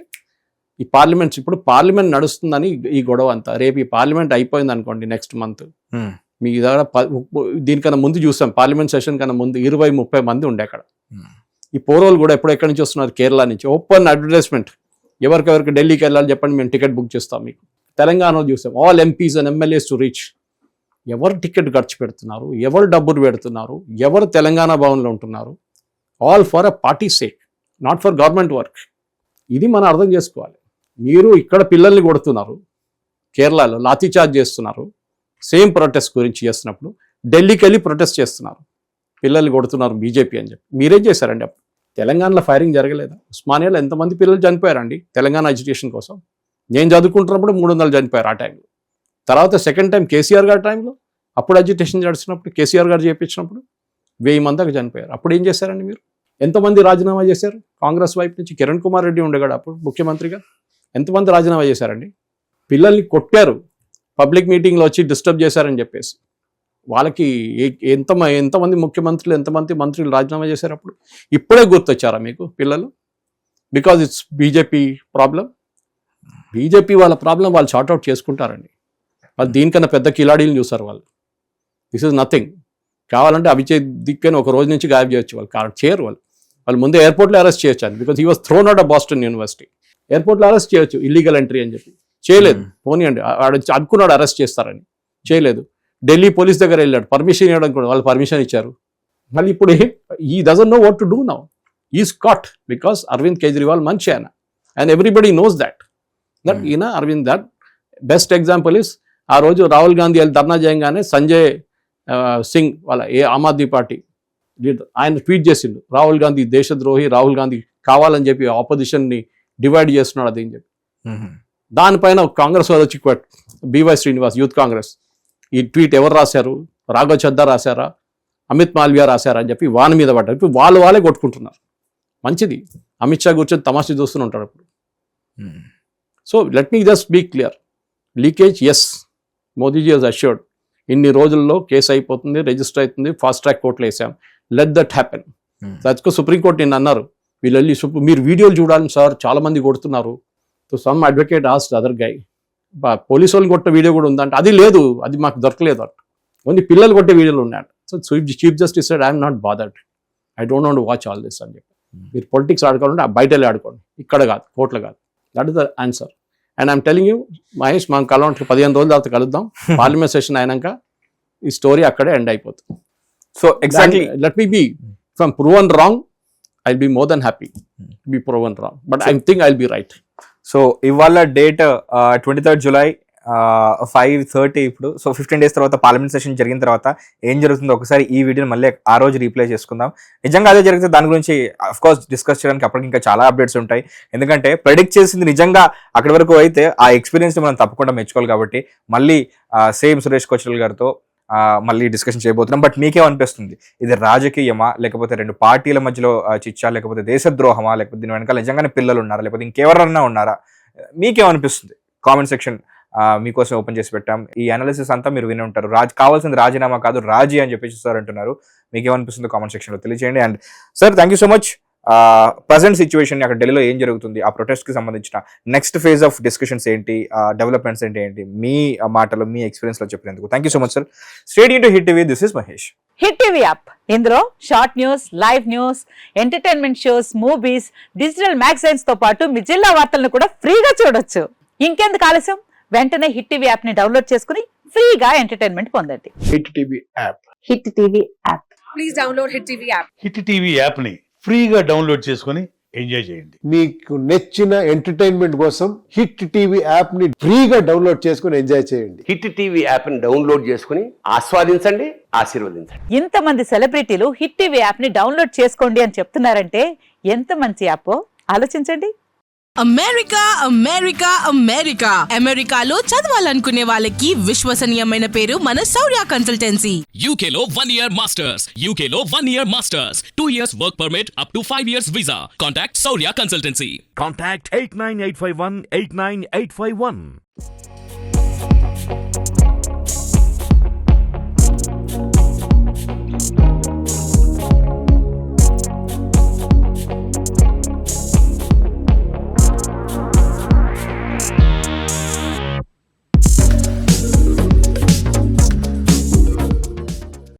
ఈ పార్లమెంట్స్, ఇప్పుడు పార్లమెంట్ నడుస్తుందని ఈ గొడవ అంతా. రేపు ఈ పార్లమెంట్ అయిపోయింది అనుకోండి నెక్స్ట్ మంత్, మీ దగ్గర దీనికన్నా ముందు చూసాం, పార్లమెంట్ సెషన్ కన్నా ముందు 20-30 మంది ఉండే అక్కడ. ఈ పోరోలు కూడా ఎక్కడి నుంచి వస్తున్నారు, కేరళ నుంచి. ఓపెన్ అడ్వర్టైజ్మెంట్, ఎవరికెవరికి ఢిల్లీకి వెళ్ళాలి చెప్పండి, మేము టికెట్ బుక్ చేస్తాం మీకు. తెలంగాణలో చూసాం, all MPs and MLAs to reach. ఎవరు టికెట్ ఖర్చు పెడుతున్నారు, ఎవరు డబ్బులు పెడుతున్నారు, ఎవరు తెలంగాణ భవన్లో ఉంటున్నారు, all for a party sake, not for government work. ఇది మనం అర్థం చేసుకోవాలి. మీరు ఇక్కడ పిల్లల్ని కొడుతున్నారు, కేరళలో లాఠీ చార్జ్ చేస్తున్నారు, సేమ్ ప్రొటెస్ట్ గురించి చేస్తున్నప్పుడు ఢిల్లీకి వెళ్ళి ప్రొటెస్ట్ చేస్తున్నారు, పిల్లల్ని కొడుతున్నారు బీజేపీ అని చెప్పి. మీరేం చేశారండి అప్పుడు? తెలంగాణలో ఫైరింగ్ జరగలేదా? ఉస్మానియాలో ఎంతమంది పిల్లలు చనిపోయారండి తెలంగాణ ఎడ్యుకేషన్ కోసం? నేను చదువుకుంటున్నప్పుడు 300 చనిపోయారు ఆ టైంలో. తర్వాత సెకండ్ టైం కేసీఆర్ గారి టైంలో, అప్పుడు ఎడ్యుకేషన్ నడిచినప్పుడు కేసీఆర్ గారు చేయించినప్పుడు 1000 మంది దాకా చనిపోయారు. అప్పుడు ఏం చేశారండి మీరు? ఎంతమంది రాజీనామా చేశారు కాంగ్రెస్ వైపు నుంచి? కిరణ్ కుమార్ రెడ్డి ఉండేగాడు అప్పుడు ముఖ్యమంత్రిగా. ఎంతమంది రాజీనామా చేశారండి? పిల్లల్ని కొట్టారు, పబ్లిక్ మీటింగ్లో వచ్చి డిస్టర్బ్ చేశారని చెప్పేసి. వాళ్ళకి ఎంతమంది ముఖ్యమంత్రులు, ఎంతమంది మంత్రులు రాజీనామా చేశారు అప్పుడు? ఇప్పుడే గుర్తొచ్చారా మీకు పిల్లలు? Because it's BJP problem. BJP వాళ్ళ ప్రాబ్లం వాళ్ళు షార్ట్అవుట్ చేసుకుంటారండి. వాళ్ళు దీనికన్నా పెద్ద కిలాడీలు చూసారు వాళ్ళు. This is nothing. కావాలంటే అభిషేక్ దిక్కని ఒక రోజు నుంచి గాయబ్ చేయొచ్చు వాళ్ళు, కారణం చేయరు వాళ్ళు ముందే ఎయిర్పోర్ట్లో అరెస్ట్ చేయొచ్చు అని. Because he was throne out of Boston university. ఎయిర్పోర్ట్లో అరెస్ట్ చేయొచ్చు, ఇల్లీగల్ ఎంట్రీ అని చెప్పి. చేయలేదు. పోనీయండి, అనుకున్నాడు అరెస్ట్ చేస్తారని, చేయలేదు. ఢిల్లీ పోలీస్ దగ్గర వెళ్ళాడు, పర్మిషన్ ఇవ్వడం కూడా వాళ్ళు పర్మిషన్ ఇచ్చారు. మళ్ళీ ఇప్పుడు ఈ doesn't know what to do now. Is caught because Arvind Kejriwal మంచి ఆయన, అండ్ ఎవ్రీబడి నోస్ దట్ ఈయన Arvind. That best example is, ఆ రోజు రాహుల్ గాంధీ వెళ్ళి ధర్నా చేయగానే సంజయ్ సింగ్ వాళ్ళ ఆమ్ ఆద్మీ పార్టీ లీడర్ ఆయన ట్వీట్ చేసిండు, రాహుల్ గాంధీ దేశద్రోహి, రాహుల్ గాంధీ కావాలని చెప్పి ఆపోజిషన్ని డివైడ్ చేస్తున్నాడు అది అని చెప్పి. దానిపైన కాంగ్రెస్ వాళ్ళు వచ్చి బీవై శ్రీనివాస్, యూత్ కాంగ్రెస్, ఈ ట్వీట్ ఎవరు రాశారు, రాఘవ్ చద్దా రాశారా, అమిత్ మాల్వియా రాశారా అని చెప్పి వాని మీద పడ్డారు. ఇప్పుడు వాళ్ళే కొట్టుకుంటున్నారు. మంచిది, అమిత్ షా కూర్చొని తమాషా చూస్తూనే ఉంటాడు అప్పుడు. So let me just be clear, leakage yes, Modiji he's assured ఇన్ని రోజుల్లో కేసు అయిపోతుంది, రిజిస్టర్ అవుతుంది, ఫాస్ట్ ట్రాక్ కోర్టులో వేసాం, లెట్ దట్ హ్యాపెన్. దాచుకో సుప్రీంకోర్టు నిన్న అన్నారు, వీళ్ళు వెళ్ళి మీరు వీడియోలు చూడాలి సార్, చాలా మంది కొడుతున్నారు. So some advocate asked other guy, police వాళ్ళు కొట్టే వీడియో కూడా ఉందంటే, అది లేదు, అది మాకు దొరకలేదు అట్, ఓన్లీ పిల్లలు కొట్టే వీడియోలు ఉన్నాయంట. So chief justice said I'm not bothered, I don't want to watch all this అని చెప్పి. మీరు పొలిటిక్స్ ఆడుకోవాలంటే బయట వెళ్ళి ఆడుకోండి, ఇక్కడ కాదు, కోర్టులో కాదు. That is the answer. And I'm telling you Mahesh, మనం కలవంటే 15 రోజుల తర్వాత కలుద్దాం. పార్లమెంట్ సెషన్ అయినాక ఈ స్టోరీ అక్కడే ఎండ్ అయిపోతుంది. So exactly let me be from proven wrong, I'll be more than happy be proven wrong, but I think I'll be right. So ఇవాళ date 23 July 5:30 ఇప్పుడు. సో 15 days తర్వాత parliament session జరిగిన తర్వాత ఏం జరుగుతుందో ఒకసారి ఈ వీడియోని మళ్ళీ ఆ రోజు రీప్లే చేసుకుందాం. నిజంగా అదే జరిగితే దాని గురించి అఫ్ కోర్స్ డిస్కస్ చేయడానికి అప్పటికి ఇంకా చాలా అప్డేట్స్ ఉంటాయి. ఎందుకంటే ప్రెడిక్ట్ చేసింది నిజంగా అక్కడి వరకు అయితే ఆ ఎక్స్పీరియన్స్ మనం తప్పకుండా మెచ్చుకోవాలి. కాబట్టి మళ్ళీ సేమ్ సురేష్ కోచల్ గారితో మళ్ళీ డిస్కషన్ చేయబోతున్నాం. బట్ మీకేమనిపిస్తుంది, ఇది రాజకీయమా, లేకపోతే రెండు పార్టీల మధ్యలో చిచ్చా, లేకపోతే దేశద్రోహమా, లేకపోతే దీని వెనకాల నిజంగానే పిల్లలు ఉన్నారా, లేకపోతే ఇంకెవరన్నా ఉన్నారా? మీకేమనిపిస్తుంది? కామెంట్ సెక్షన్ మీకోసం ఓపెన్ చేసి పెట్టాం. ఈ అనాలిసిస్ అంతా మీరు విని ఉంటారు. కావాల్సింది రాజీనామా కాదు, రాజీ అని చెప్పేసి సార్ అంటున్నారు. మీకేమనిపిస్తుందో కామెంట్ సెక్షన్లో తెలియజేయండి. And sir, thank you so much. Present situation అక్కడ ఢిల్లీలో ఏం జరుగుతుంది, ఆ ప్రొటెస్ట్ కి సంబంధించిన నెక్స్ట్ ఫేజ్ ఆఫ్ డిస్కషన్స్ ఏంటి, డెవలప్మెంట్స్ ఏంటి, మీ మాటలు, మీ ఎక్స్పీరియన్స్ లో చెప్పినందుకు thank you so much sir. Straight into hit TV, this is Mahesh. Hit TV app, ఇందులో short news, live news, entertainment shows, movies, digital magazines తో పాటు మీ జిల్లా వార్తలను కూడా ఫ్రీగా చూడొచ్చు. ఇంకెందుకు ఆలస్యం, వెంటనే హిట్ టీవీ యాప్ ని డౌన్లోడ్ చేసుకుని ఫ్రీగా ఎంటర్టైన్మెంట్ పొందండి. Hit TV app, hit TV app, please download hit TV app. Hit TV app ని ఫ్రీగా డౌన్లోడ్ చేసుకొని ఎంజాయ్ చేయండి. మీకు నచ్చిన ఎంటర్టైన్మెంట్ కోసం హిట్ టీవీ యాప్ ని ఫ్రీగా డౌన్లోడ్ చేసుకుని ఎంజాయ్ చేయండి. హిట్ టీవీ యాప్ ని డౌన్లోడ్ చేసుకుని ఆస్వాదించండి, ఆశీర్వదించండి. ఇంతమంది సెలబ్రిటీలు హిట్ టీవీ యాప్ ని డౌన్లోడ్ చేసుకోండి అని చెప్తున్నారంటే ఎంత మంచి యాప్ ఆలోచించండి. అమెరికా అమెరికా అమెరికా అమెరికాలో చదవాలనుకునే వాళ్ళకి విశ్వసనీయమైన పేరు మన శౌర్య కన్సల్టెన్సీ. UK లో 1 year masters, UK లో 1 year masters, 2 years work permit up to 5 years visa. Contact Saurya Consultancy. Contact 89851 89851.